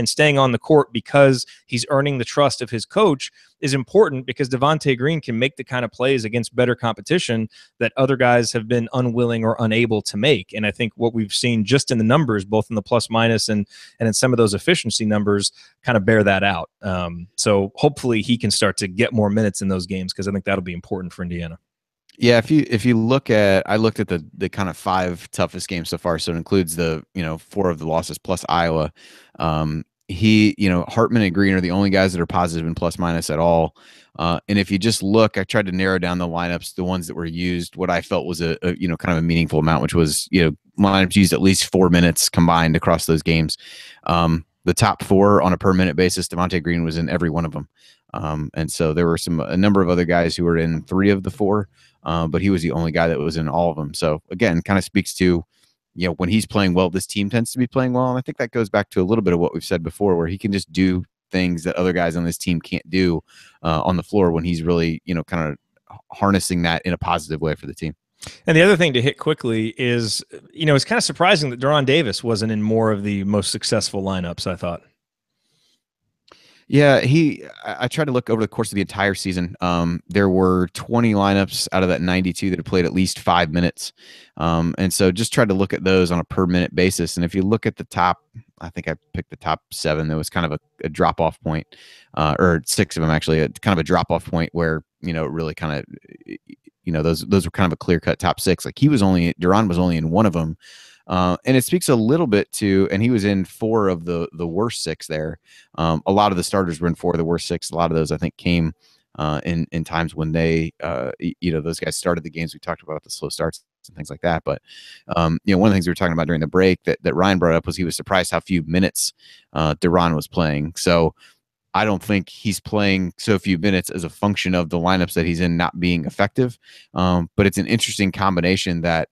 because he's earning the trust of his coach is important, because Devontae Green can make the kind of plays against better competition that other guys have been unwilling or unable to make. And I think what we've seen just in the numbers, both in the plus minus and in some of those efficiency numbers, kind of bear that out. So hopefully he can start to get more minutes in those games, because I think that'll be important for Indiana. Yeah, if you look at, I looked at the kind of 5 toughest games so far, so it includes the 4 of the losses plus Iowa. Hartman and Green are the only guys that are positive in plus minus at all. And if you just look, I tried to narrow down the lineups, the ones that were used, what I felt was a kind of a meaningful amount, which was lineups used at least 4 minutes combined across those games. The top 4 on a per minute basis, Devontae Green was in every one of them. And so there were a number of other guys who were in 3 of the 4. But he was the only guy that was in all of them. So again, kind of speaks to, when he's playing well, this team tends to be playing well. And I think that goes back to a little bit of what we've said before, where he can just do things that other guys on this team can't do on the floor when he's really, kind of harnessing that in a positive way for the team. And the other thing to hit quickly is, it's kind of surprising that Deron Davis wasn't in more of the most successful lineups, I thought. Yeah, I tried to look over the course of the entire season. There were 20 lineups out of that 92 that had played at least 5 minutes. And so just tried to look at those on a per minute basis. And if you look at the top, I think I picked the top 7, there was kind of a drop off point, or 6 of them actually, kind of a drop off point where, it really kind of, those were kind of a clear cut top 6. Like Deron was only in one of them. And it speaks a little bit to, and he was in 4 of the worst 6 there. A lot of the starters were in 4 of the worst 6. A lot of those, I think, came in times when they, those guys started the games. We talked about the slow starts and things like that. But, one of the things we were talking about during the break that Ryan brought up was he was surprised how few minutes Deron was playing. So I don't think he's playing so few minutes as a function of the lineups that he's in not being effective. But it's an interesting combination that,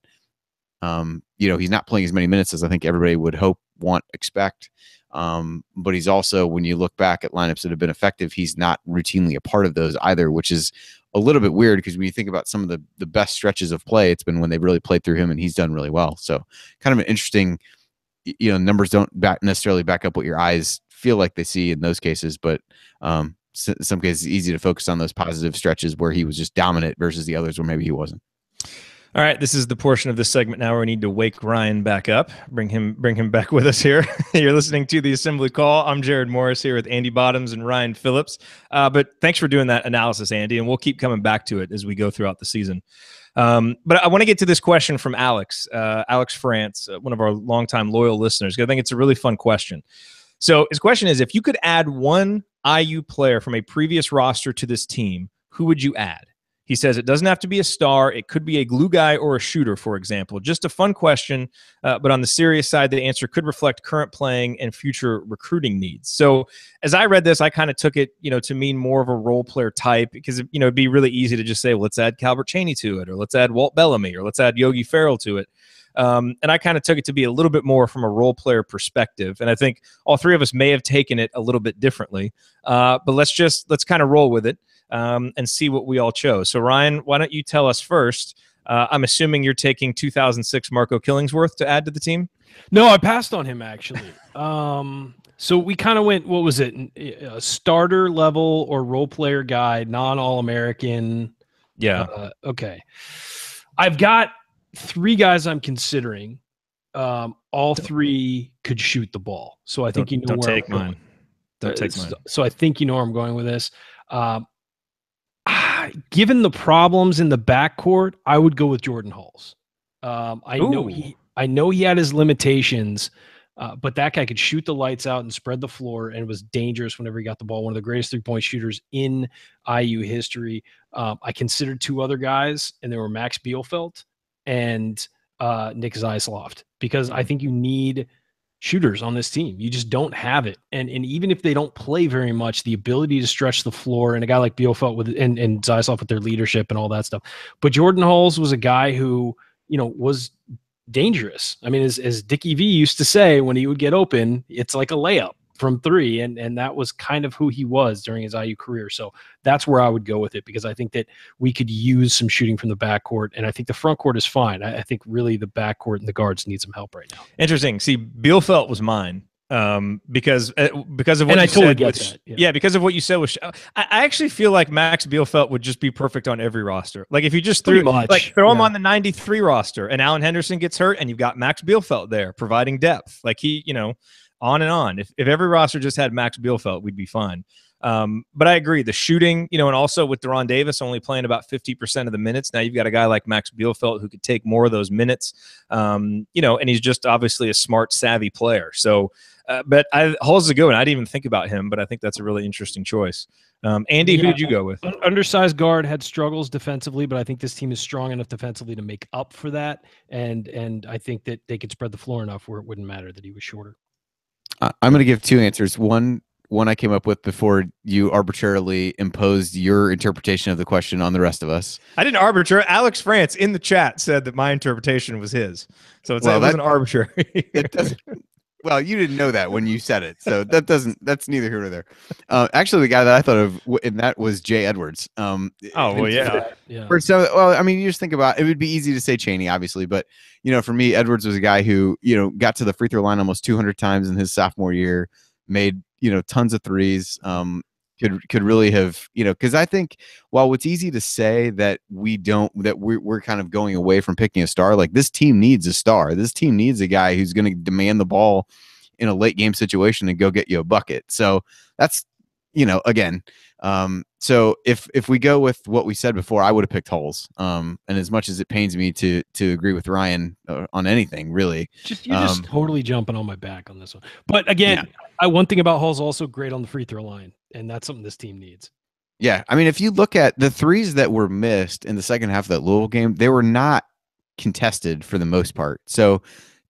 he's not playing as many minutes as I think everybody would hope, want, expect. But he's also, when you look back at lineups that have been effective, he's not routinely a part of those either, which is a little bit weird, because when you think about some of the best stretches of play, it's been when they really played through him and he's done really well. So kind of an interesting, numbers don't necessarily back up what your eyes feel like they see in those cases, but in some cases it's easy to focus on those positive stretches where he was just dominant versus the others where maybe he wasn't. All right, this is the portion of this segment now where we need to wake Ryan back up, bring him back with us here. You're listening to the Assembly Call. I'm Jerod Morris here with Andy Bottoms and Ryan Phillips. But thanks for doing that analysis, Andy, and we'll keep coming back to it as we go throughout the season. But I want to get to this question from Alex France, one of our longtime loyal listeners, because I think it's a really fun question. So his question is, if you could add one IU player from a previous roster to this team, who would you add? He says it doesn't have to be a star. It could be a glue guy or a shooter, for example. Just a fun question, but on the serious side, the answer could reflect current playing and future recruiting needs. So as I read this, I kind of took it, to mean more of a role player type, because, it'd be really easy to just say, well, let's add Calvert Chaney to it, or let's add Walt Bellamy, or let's add Yogi Ferrell to it. And I kind of took it to be a little bit more from a role player perspective. And I think all 3 of us may have taken it a little bit differently, but let's kind of roll with it. And see what we all chose. So, Ryan, why don't you tell us first? I'm assuming you're taking 2006 Marco Killingsworth to add to the team? No, I passed on him, actually. So we kind of went, what was it? A starter level or role player guy, non-All-American. Yeah. Okay. I've got 3 guys I'm considering. All 3 could shoot the ball. So I think don't take mine. Don't take mine. So I think you know where I'm going with this. Given the problems in the backcourt, I would go with Jordan Hulse. I know he had his limitations, but that guy could shoot the lights out and spread the floor and was dangerous whenever he got the ball. One of the greatest three-point shooters in IU history. I considered two other guys, and they were Max Bielfeldt and Nick Zeisloft, because I think you need shooters on this team. You just don't have it. And even if they don't play very much, the ability to stretch the floor, and a guy like Bielfeldt and Zeisloft with their leadership and all that stuff. But Jordan Hulse was a guy who, was dangerous. I mean, as Dickie V used to say, when he would get open, it's like a layup from three. And that was kind of who he was during his IU career. So that's where I would go with it, because I think that we could use some shooting from the backcourt, and I think the front court is fine. I think really the backcourt and the guards need some help right now. Interesting. See, Bielfeldt was mine. Because of what and you I totally said, get that. Yeah, because of what you said. I actually feel like Max Bielfeldt would just be perfect on every roster. Like if you just throw him on the 93 roster, and Allen Henderson gets hurt, and you've got Max Bielfeldt there providing depth. Like he, on and on. If every roster just had Max Bielfeldt, we'd be fine. But I agree, the shooting, and also with Deron Davis only playing about 50% of the minutes, now you've got a guy like Max Bielfeldt who could take more of those minutes, and he's just obviously a smart, savvy player. So, but Hulse is a good one. I didn't even think about him, but I think that's a really interesting choice. Andy, who did you go with? Undersized guard, had struggles defensively, but I think this team is strong enough defensively to make up for that, and I think that they could spread the floor enough where it wouldn't matter that he was shorter. I'm going to give two answers. One I came up with before you arbitrarily imposed your interpretation of the question on the rest of us. I didn't arbitrary. Alex France in the chat said that my interpretation was his. So it wasn't arbitrary. It doesn't. Well, you didn't know that when you said it, so that's neither here nor there. Actually, the guy that I thought of, and that was Jay Edwards. Yeah. So, well, I mean, you just think about it. Would be easy to say Chaney, obviously, but for me, Edwards was a guy who got to the free throw line almost 200 times in his sophomore year, made tons of threes. Could really have because I think while it's easy to say that we're kind of going away from picking a star, like this team needs a star. This team needs a guy who's going to demand the ball in a late game situation and go get you a bucket. So that's again. So if we go with what we said before, I would have picked Hulse. And as much as it pains me to agree with Ryan on anything, really, you're just totally jumping on my back on this one. But again, one thing about Hulse, also great on the free throw line, and that's something this team needs. Yeah, I mean, if you look at the threes that were missed in the second half of that Louisville game, they were not contested for the most part. So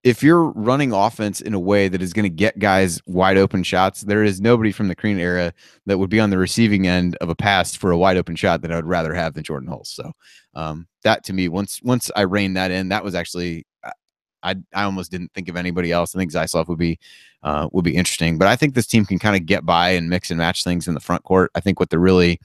if you're running offense in a way that is going to get guys wide open shots, there is nobody from the Crean era that would be on the receiving end of a pass for a wide open shot that I would rather have than Jordan Hulse. So that to me, once I reined that in, that was actually I almost didn't think of anybody else. I think Zeisloft would be interesting, but I think this team can kind of get by and mix and match things in the front court. I think what they're really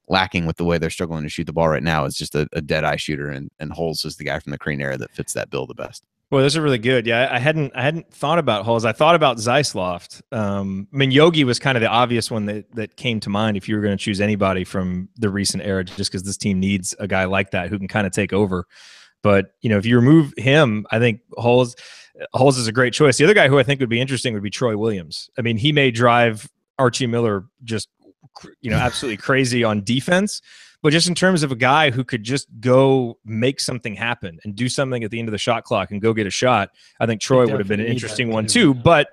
lacking with the way they're struggling to shoot the ball right now is just a dead eye shooter, and Hulse is the guy from the Crean era that fits that bill the best. Well, those are really good. Yeah, I hadn't thought about Hulse. I thought about Zeisloft. I mean, Yogi was kind of the obvious one that came to mind if you were going to choose anybody from the recent era, just because this team needs a guy like that who can kind of take over. But if you remove him, I think Hulse is a great choice. The other guy who I think would be interesting would be Troy Williams. I mean, he may drive Archie Miller just absolutely crazy on defense. But just in terms of a guy who could just go make something happen and do something at the end of the shot clock and go get a shot, I think Troy would have been an interesting one too. But,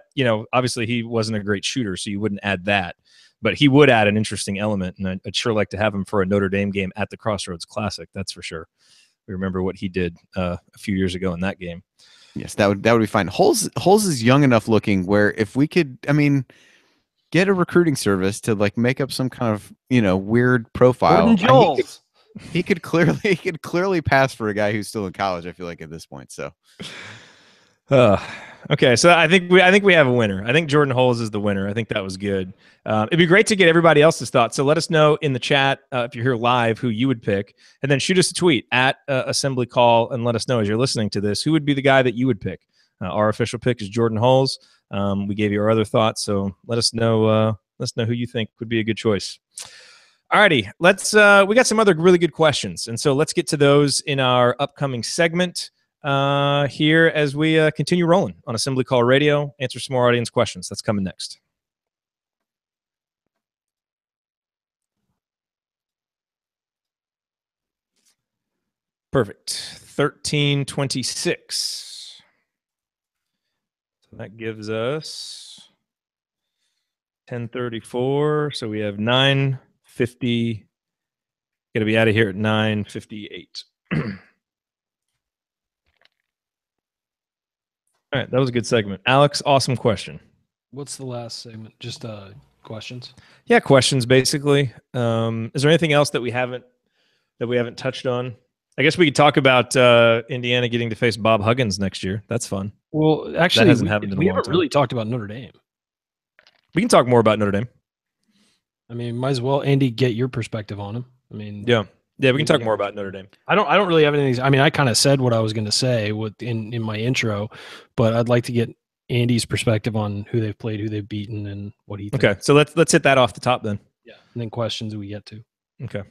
obviously he wasn't a great shooter, so you wouldn't add that. But he would add an interesting element, and I'd sure like to have him for a Notre Dame game at the Crossroads Classic, that's for sure. We remember what he did a few years ago in that game. Yes, that would be fine. Hulse is young enough looking where if we could, get a recruiting service to make up some kind of weird profile. He could clearly pass for a guy who's still in college, I feel like, at this point. So okay, so I think we have a winner. I think Jordan Hulse is the winner. I think that was good. It'd be great to get everybody else's thoughts. So let us know in the chat if you're here live who you would pick, and then shoot us a tweet at Assembly Call and let us know as you're listening to this who would be the guy that you would pick. Our official pick is Jordan Hulse. We gave you our other thoughts, so let us know. Who you think would be a good choice. Alrighty, let's. We got some other really good questions, and so let's get to those in our upcoming segment here as we continue rolling on Assembly Call Radio. Answer some more audience questions. That's coming next. Perfect. 13:26. So that gives us 10:34. So we have 9:50. Got to be out of here at 9:58. All right, that was a good segment. Alex, awesome question. What's the last segment? Just questions? Yeah, questions basically. Is there anything else that we haven't touched on? I guess we could talk about Indiana getting to face Bob Huggins next year. That's fun. Well, actually, that hasn't happened in a we long haven't time. really talked about Notre Dame. We can talk more about Notre Dame. I mean, might as well, Andy, get your perspective on him. I mean, yeah, we can talk more about Notre Dame. I don't really have anything. I mean, I kind of said what I was going to say in my intro, but I'd like to get Andy's perspective on who they've played, who they've beaten, and what he thinks. Okay, so let's hit that off the top then. Yeah, and then questions we get to. Okay.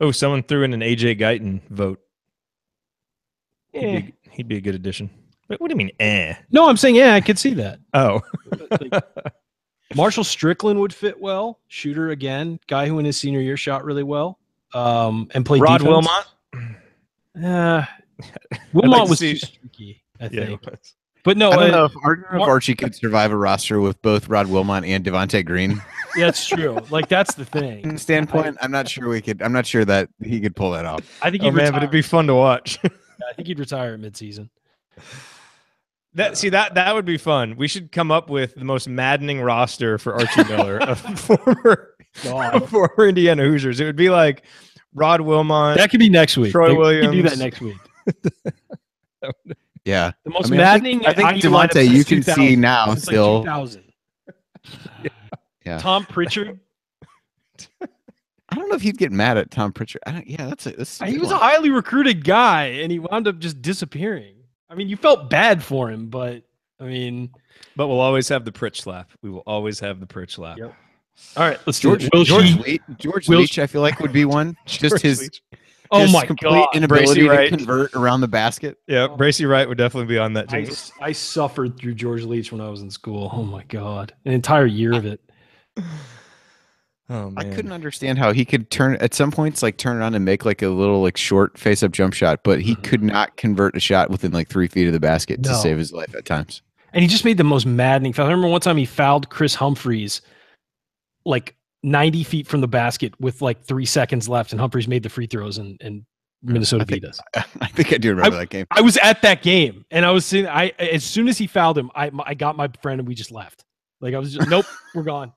Oh, someone threw in an AJ Guyton vote. He'd be a good addition. What do you mean, eh? No, I'm saying, yeah, I could see that. Oh. Marshall Strickland would fit well. Shooter again. Guy who in his senior year shot really well. And played Rod defense. Wilmot was too streaky, I think. But no, I don't know if Archie could survive a roster with both Rod Wilmot and Devontae Green. Yeah, that's true. Like, that's the thing. Standpoint, I'm not sure that he could pull that off. I think but it'd be fun to watch. Yeah, I think he'd retire at midseason. That would be fun. We should come up with the most maddening roster for Archie Miller of former Indiana Hoosiers. It would be like Rod Wilmot. That could be next week. Troy Williams. We could do that next week. Yeah. The most maddening. I think Devontae, you can see now still. Like 2000. Yeah. Tom Pritchard. I don't know if he'd get mad at Tom Pritchard. He was a highly recruited guy, and he wound up just disappearing. I mean, you felt bad for him, but I mean, but we'll always have the Pritch slap. We will always have the Pritch slap. Yep. All right, let's George Leach, I feel like would be one. Just his complete inability to convert around the basket. Yeah, Bracy Wright would definitely be on that team. I suffered through George Leach when I was in school. Oh my God, an entire year of it. Oh, man. I couldn't understand how he could turn around and make like a little like short face-up jump shot, but he could not convert a shot within like 3 feet of the basket to save his life at times. And he just made the most maddening foul. I remember one time he fouled Chris Humphreys like 90 feet from the basket with like 3 seconds left, and Humphreys made the free throws, and Minnesota beat us. I think I do remember that game. I was at that game, and I was sitting. As soon as he fouled him, I got my friend and we just left. Like, I was just, nope, we're gone.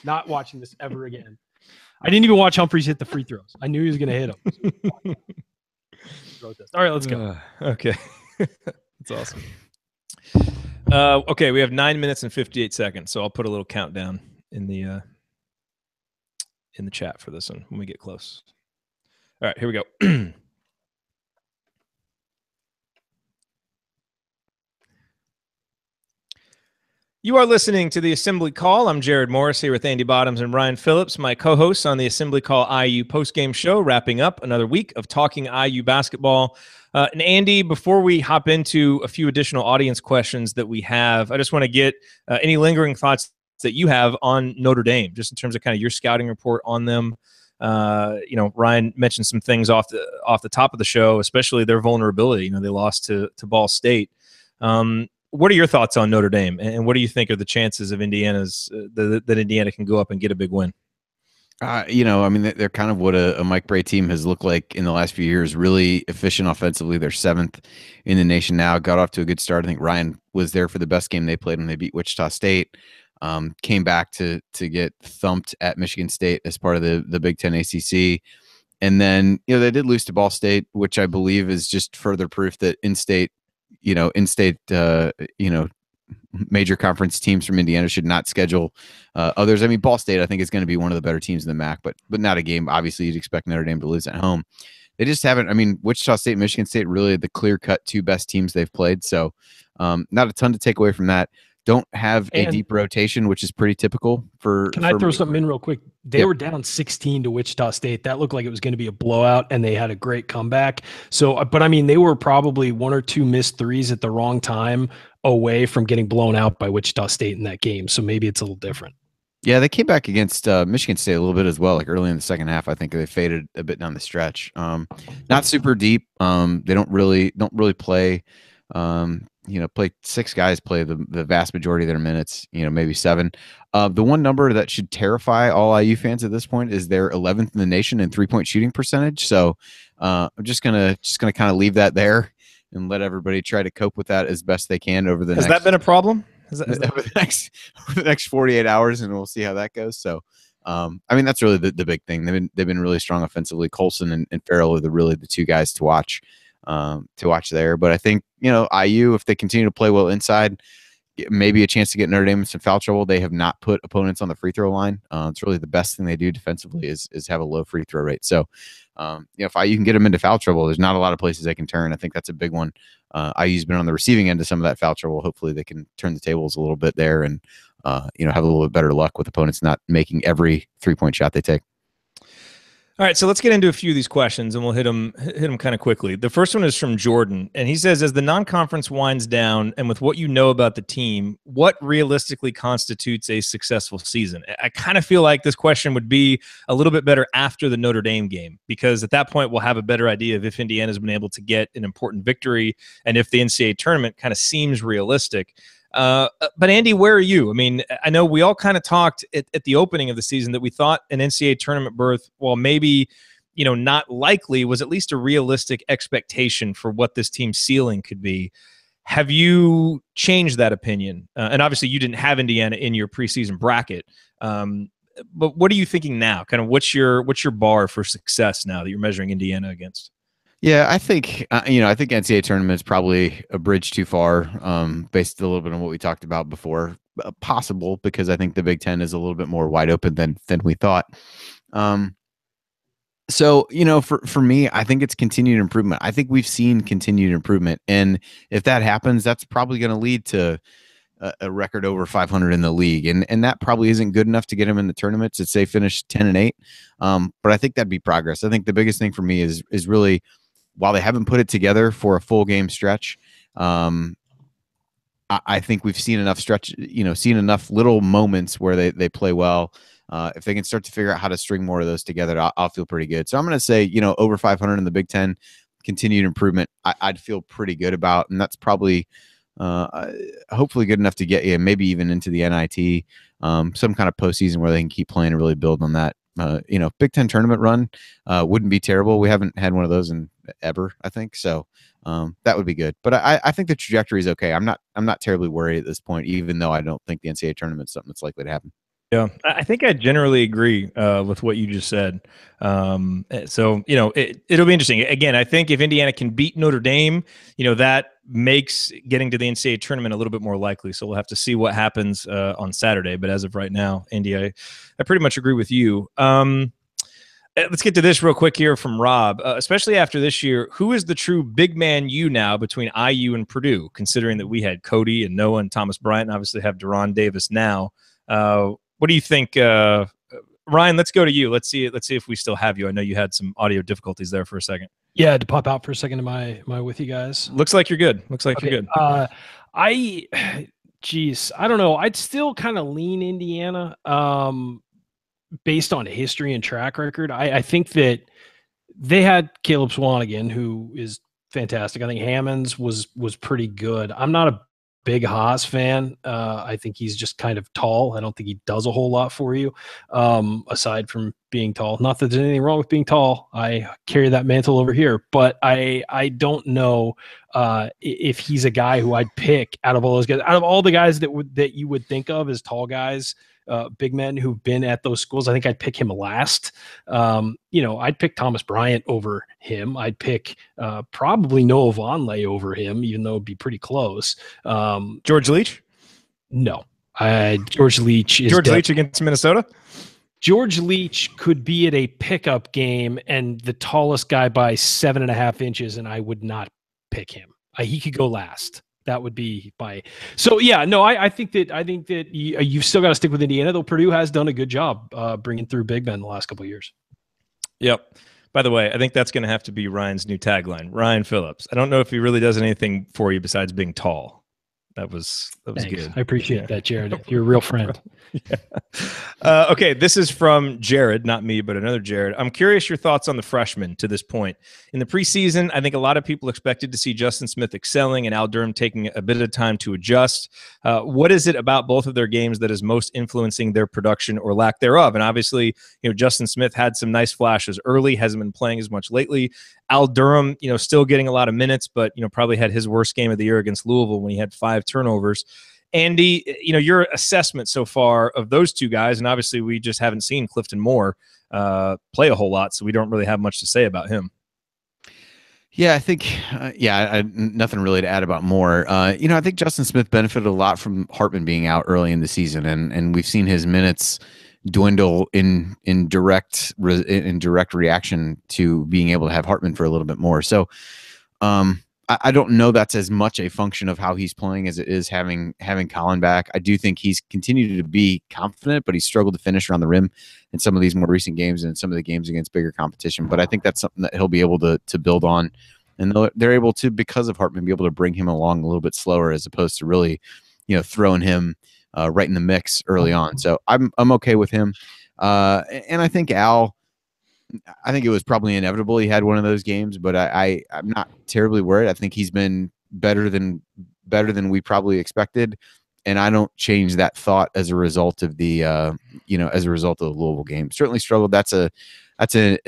Not watching this ever again. I didn't even watch Humphreys hit the free throws. I knew he was going to hit them. All right, let's go. Okay. That's awesome. Okay, we have 9 minutes and 58 seconds, so I'll put a little countdown in the chat for this one when we get close. All right, here we go. You are listening to the Assembly Call. I'm Jerod Morris here with Andy Bottoms and Ryan Phillips, my co-hosts on the Assembly Call IU postgame show, wrapping up another week of talking IU basketball. And Andy, before we hop into a few additional audience questions that we have, I just want to get any lingering thoughts that you have on Notre Dame, just in terms of kind of your scouting report on them. Ryan mentioned some things off the top of the show, especially their vulnerability. They lost to Ball State. What are your thoughts on Notre Dame, and what do you think are the chances of Indiana's that Indiana can go up and get a big win? They're kind of what a Mike Bray team has looked like in the last few years. Really efficient offensively. They're 7th in the nation now. Got off to a good start. I think Ryan was there for the best game they played when they beat Wichita State. Came back to get thumped at Michigan State as part of the Big Ten ACC. And then, they did lose to Ball State, which I believe is just further proof that in-state major conference teams from Indiana should not schedule others. I mean, Ball State, I think, is going to be one of the better teams in the MAC, but not a game. Obviously, you'd expect Notre Dame to lose at home. They just haven't. I mean, Wichita State, Michigan State, really the clear-cut 2 best teams they've played. So not a ton to take away from that. Don't have a deep rotation, which is pretty typical for. Can I throw something in real quick? They were down 16 to Wichita State. That looked like it was going to be a blowout, and they had a great comeback. So, but I mean, they were probably 1 or 2 missed threes at the wrong time away from getting blown out by Wichita State in that game. So maybe it's a little different. Yeah, they came back against Michigan State a little bit as well. Like early in the second half, I think they faded a bit down the stretch. Not super deep. They don't really play. Play six guys play the vast majority of their minutes. Maybe seven. The one number that should terrify all IU fans at this point is they're 11th in the nation in 3-point shooting percentage. So I'm just gonna kind of leave that there and let everybody try to cope with that as best they can over the Has next. that been a problem? Over the next 48 hours, and we'll see how that goes. So, that's really the big thing. They've been really strong offensively. Colson and Farrell are the two guys to watch there. But I think IU, if they continue to play well inside, maybe a chance to get Notre Dame in some foul trouble. They have not put opponents on the free throw line. It's really the best thing they do defensively is have a low free throw rate. So, if IU can get them into foul trouble, there's not a lot of places they can turn. I think that's a big one. IU's been on the receiving end of some of that foul trouble. Hopefully they can turn the tables a little bit there and, have a little bit better luck with opponents not making every 3-point shot they take. All right, so let's get into a few of these questions, and we'll hit them kind of quickly. The first one is from Jordan, and he says, as the non-conference winds down, and with what you know about the team, what realistically constitutes a successful season? I kind of feel like this question would be a little bit better after the Notre Dame game, because at that point we'll have a better idea of if Indiana's been able to get an important victory and if the NCAA tournament kind of seems realistic. But Andy, where are you? I mean, I know we all kind of talked at the opening of the season that we thought an NCAA tournament berth, while maybe, not likely, was at least a realistic expectation for what this team's ceiling could be. Have you changed that opinion? And obviously you didn't have Indiana in your preseason bracket. But what are you thinking now? Kind of what's your bar for success now that you're measuring Indiana against? Yeah, I think I think NCAA tournament is probably a bridge too far, based a little bit on what we talked about before. Possible, because I think the Big Ten is a little bit more wide open than we thought. So for me, I think it's continued improvement. I think we've seen continued improvement, and if that happens, that's probably going to lead to a record over 500 in the league, and that probably isn't good enough to get them in the tournament to say finish 10-8. But I think that'd be progress. I think the biggest thing for me is really, while they haven't put it together for a full game stretch, I think we've seen enough seen enough little moments where they play well. If they can start to figure out how to string more of those together, I'll feel pretty good. So I'm going to say, over 500 in the Big Ten, continued improvement, I'd feel pretty good about. And that's probably hopefully good enough to get you maybe even into the NIT, some kind of postseason where they can keep playing and really build on that. Big Ten tournament run wouldn't be terrible. We haven't had one of those in ever, I think. So that would be good. But I think the trajectory is okay. I'm not terribly worried at this point, even though I don't think the NCAA tournament is something that's likely to happen. Yeah, I think I generally agree with what you just said. So, it'll be interesting. Again, I think if Indiana can beat Notre Dame, that makes getting to the NCAA tournament a little bit more likely. So we'll have to see what happens on Saturday. But as of right now, Indy, I pretty much agree with you. Let's get to this real quick here from Rob. Especially after this year, who is the true big man now between IU and Purdue, considering that we had Cody and Noah and Thomas Bryant, and obviously have Deron Davis now? What do you think, Ryan? Let's go to you. Let's see if we still have you. I know you had some audio difficulties there for a second. Yeah, I had to pop out for a second. Am I with you guys? Looks like you're good. You're good. I don't know. I'd still kind of lean Indiana, based on history and track record. I think that they had Caleb Swanigan, who is fantastic. I think Hammonds was pretty good. I'm not a big Haas fan. I think he's just kind of tall. I don't think he does a whole lot for you, aside from being tall. Not that there's anything wrong with being tall. I carry that mantle over here, but I don't know if he's a guy who I'd pick out of all those guys. Out of all the guys that you would think of as tall guys, big men who've been at those schools, I think I'd pick him last. I'd pick Thomas Bryant over him. I'd pick probably Noah Vonleh over him, even though it'd be pretty close. George Leach? No. George Leach is Leach against Minnesota? George Leach could be at a pickup game and the tallest guy by 7.5 inches, and I would not pick him. He could go last. That would be so yeah, no, I think that you've still got to stick with Indiana, though Purdue has done a good job bringing through big men the last couple of years. Yep. By the way, I think that's going to have to be Ryan's new tagline, Ryan Phillips. I don't know if he really does anything for you besides being tall. That was Thanks. good. I appreciate that, Jerod. You're a real friend. Okay, this is from Jerod, not me, but another Jerod. I'm curious your thoughts on the freshmen to this point. In the preseason, I think a lot of people expected to see Justin Smith excelling and Al Durham taking a bit of time to adjust. What is it about both of their games that is most influencing their production or lack thereof? And obviously, Justin Smith had some nice flashes early, hasn't been playing as much lately. Al Durham, still getting a lot of minutes, but, probably had his worst game of the year against Louisville when he had 5 turnovers. Andy, your assessment so far of those two guys, and obviously we just haven't seen Clifton Moore play a whole lot, so we don't really have much to say about him. Yeah, I think, nothing really to add about Moore. I think Justin Smith benefited a lot from Hartman being out early in the season, and we've seen his minutes dwindle in direct reaction to being able to have Hartman for a little bit more. So, I don't know that's as much a function of how he's playing as it is having Colin back. I do think he's continued to be confident, but he's struggled to finish around the rim in some of these more recent games and in some of the games against bigger competition. But I think that's something that he'll be able to build on. And they're able to, because of Hartman, be able to bring him along a little bit slower as opposed to really, throwing him right in the mix early on. So I'm okay with him. And I think Al, I think it was probably inevitable he had one of those games, but I'm not terribly worried. I think he's been better than we probably expected, and I don't change that thought as a result of the Louisville game. Certainly struggled. That's a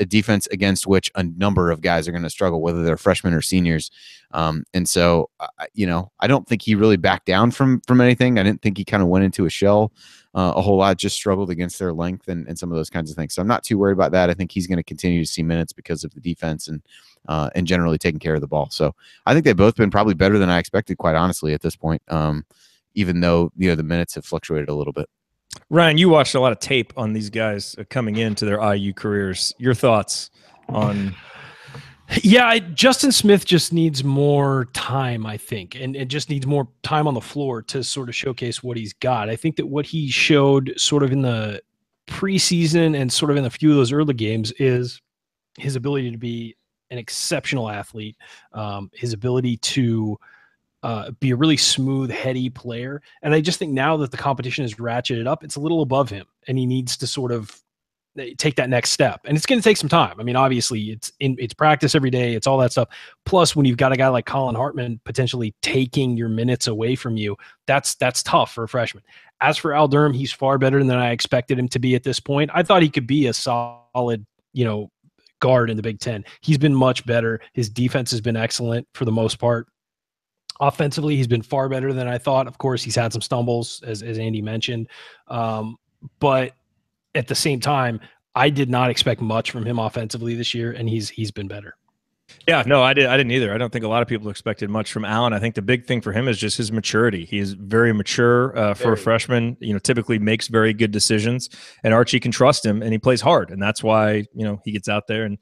defense against which a number of guys are going to struggle, whether they're freshmen or seniors. And so I don't think he really backed down from anything. I didn't think he kind of went into a shell a whole lot, just struggled against their length and some of those kinds of things. So I'm not too worried about that. I think he's going to continue to see minutes because of the defense and generally taking care of the ball. So I think they've both been probably better than I expected, quite honestly, at this point, even though, the minutes have fluctuated a little bit. Ryan, you watched a lot of tape on these guys coming into their IU careers. Your thoughts on... Yeah, Justin Smith just needs more time, I think, and it just needs more time on the floor to sort of showcase what he's got. I think that what he showed sort of in the preseason and sort of in a few of those early games is his ability to be an exceptional athlete, his ability to be a really smooth, heady player. And I just think now that the competition is ratcheted up, it's a little above him, and he needs to sort of take that next step. And it's going to take some time. I mean, obviously it's practice every day. It's all that stuff. Plus, when you've got a guy like Colin Hartman potentially taking your minutes away from you, that's tough for a freshman. As for Al Durham, he's far better than I expected him to be at this point. I thought he could be a solid, guard in the Big Ten. He's been much better. His defense has been excellent for the most part. Offensively, he's been far better than I thought. Of course, he's had some stumbles, as Andy mentioned. But at the same time, I did not expect much from him offensively this year, and he's been better. Yeah, no, I didn't either. I don't think a lot of people expected much from Allen. I think the big thing for him is just his maturity. He is very mature for a freshman. Typically makes very good decisions, and Archie can trust him, and he plays hard, and that's why he gets out there and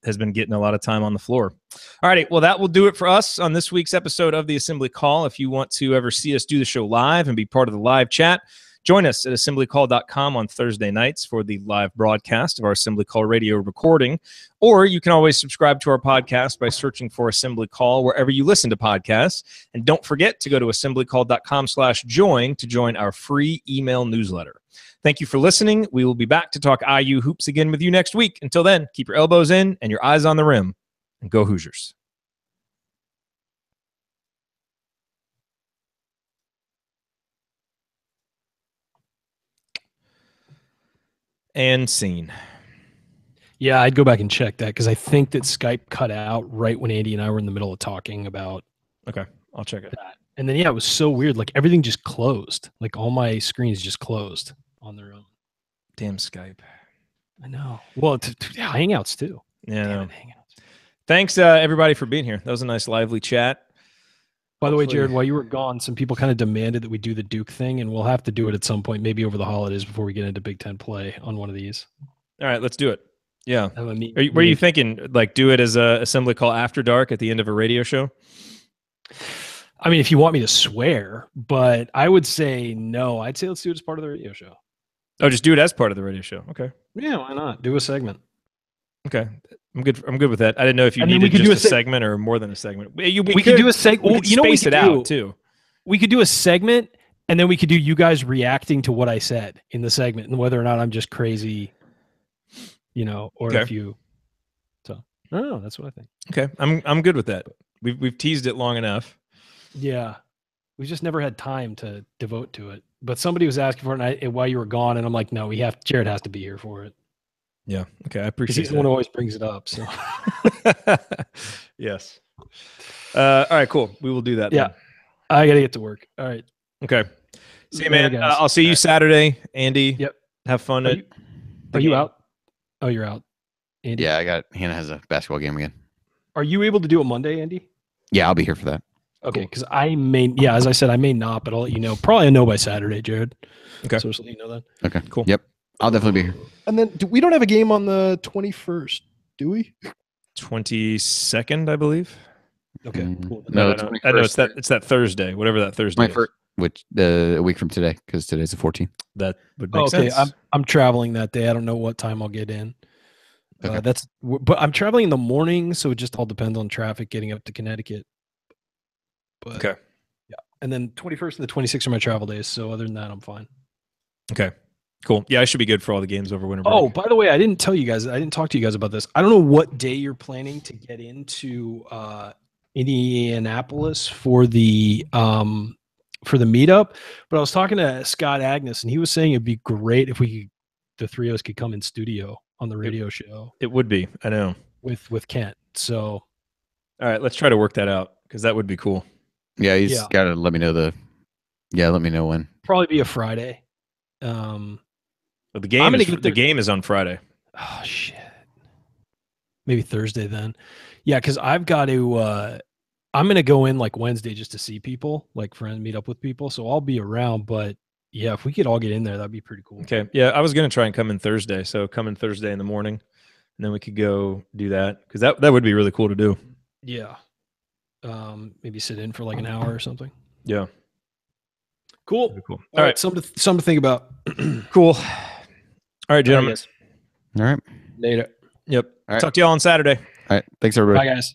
has been getting a lot of time on the floor. All righty, well, that will do it for us on this week's episode of the Assembly Call. If you want to ever see us do the show live and be part of the live chat, join us at assemblycall.com on Thursday nights for the live broadcast of our Assembly Call radio recording. Or you can always subscribe to our podcast by searching for Assembly Call wherever you listen to podcasts. And don't forget to go to assemblycall.com/join to join our free email newsletter. Thank you for listening. We will be back to talk IU hoops again with you next week. Until then, keep your elbows in and your eyes on the rim. And go Hoosiers. And scene. Yeah, I'd go back and check that because I think that Skype cut out right when Andy and I were in the middle of talking about. Okay, I'll check it. That. And then, it was so weird. Like everything just closed. Like all my screens just closed on their own. Damn Skype. I know. Well, Hangouts too. Yeah. Damn it, Hangouts. Thanks, everybody, for being here. That was a nice, lively chat. By the way, Jerod, while you were gone, some people kind of demanded that we do the Duke thing, and we'll have to do it at some point, maybe over the holidays before we get into Big Ten play on one of these. All right, let's do it. Yeah. Were you thinking, like, do it as a Assembly Call after dark at the end of a radio show? I mean, if you want me to swear, but I would say no. I'd say let's do it as part of the radio show. Oh, just do it as part of the radio show. Okay. Yeah, why not? Do a segment. Okay. I'm good with that. I didn't know if you needed just a segment or more than a segment. We could do a segment. You know, space it out too. we could do a segment, and then we could do you guys reacting to what I said in the segment, and whether or not I'm just crazy, or if you. So I don't know. That's what I think. Okay, I'm good with that. We've teased it long enough. Yeah, we just never had time to devote to it. But somebody was asking for it while you were gone, and I'm like, no, Jerod has to be here for it. Yeah. Okay, I appreciate. He's the one who always brings it up. So. Yes. All right. Cool. We will do that. Yeah. Then. I gotta get to work. All right. Okay. See you, man. I'll see you Saturday, Andy. Yep. Have fun. Are you out? Oh, you're out. Andy? Yeah, Hannah has a basketball game again. Are you able to do it Monday, Andy? Yeah, I'll be here for that. Okay, because I may. Yeah, as I said, I may not, but I'll let you know. Probably I know by Saturday, Jerod. Okay. So just let you know that. Okay. Cool. Yep. I'll definitely be here. And then we don't have a game on the 21st, do we? 22nd, I believe. Okay. Cool. No, it's that Thursday, whatever that Thursday is. Which a week from today, because today's the 14th. That would make sense. Okay, I'm traveling that day. I don't know what time I'll get in. Okay. But I'm traveling in the morning, so it just all depends on traffic getting up to Connecticut. But, okay. Yeah, and then 21st and the 26th are my travel days. So other than that, I'm fine. Okay. Cool. Yeah, I should be good for all the games over winter break. Oh, by the way, I didn't talk to you guys about this. I don't know what day you're planning to get into Indianapolis for the meetup, but I was talking to Scott Agnes, and he was saying it'd be great if the three of us could come in studio on the radio show. It would be. I know. With Kent. So, all right, let's try to work that out because that would be cool. Yeah, he's got to let me know let me know when. Probably be a Friday. But the game is on Friday. Oh shit. Maybe Thursday then. Yeah, because I've got to. I'm gonna go in like Wednesday just to see people, like meet up with people. So I'll be around. But yeah, if we could all get in there, that'd be pretty cool. Okay. Yeah, I was gonna try and come in Thursday. So come in Thursday in the morning, and then we could go do that because that would be really cool to do. Yeah. Maybe sit in for like an hour or something. Yeah. Cool. Very cool. All right. Something to think about. Cool. All right, gentlemen. All right. Later. Yep. All right. Talk to y'all on Saturday. All right. Thanks, everybody. Bye, guys.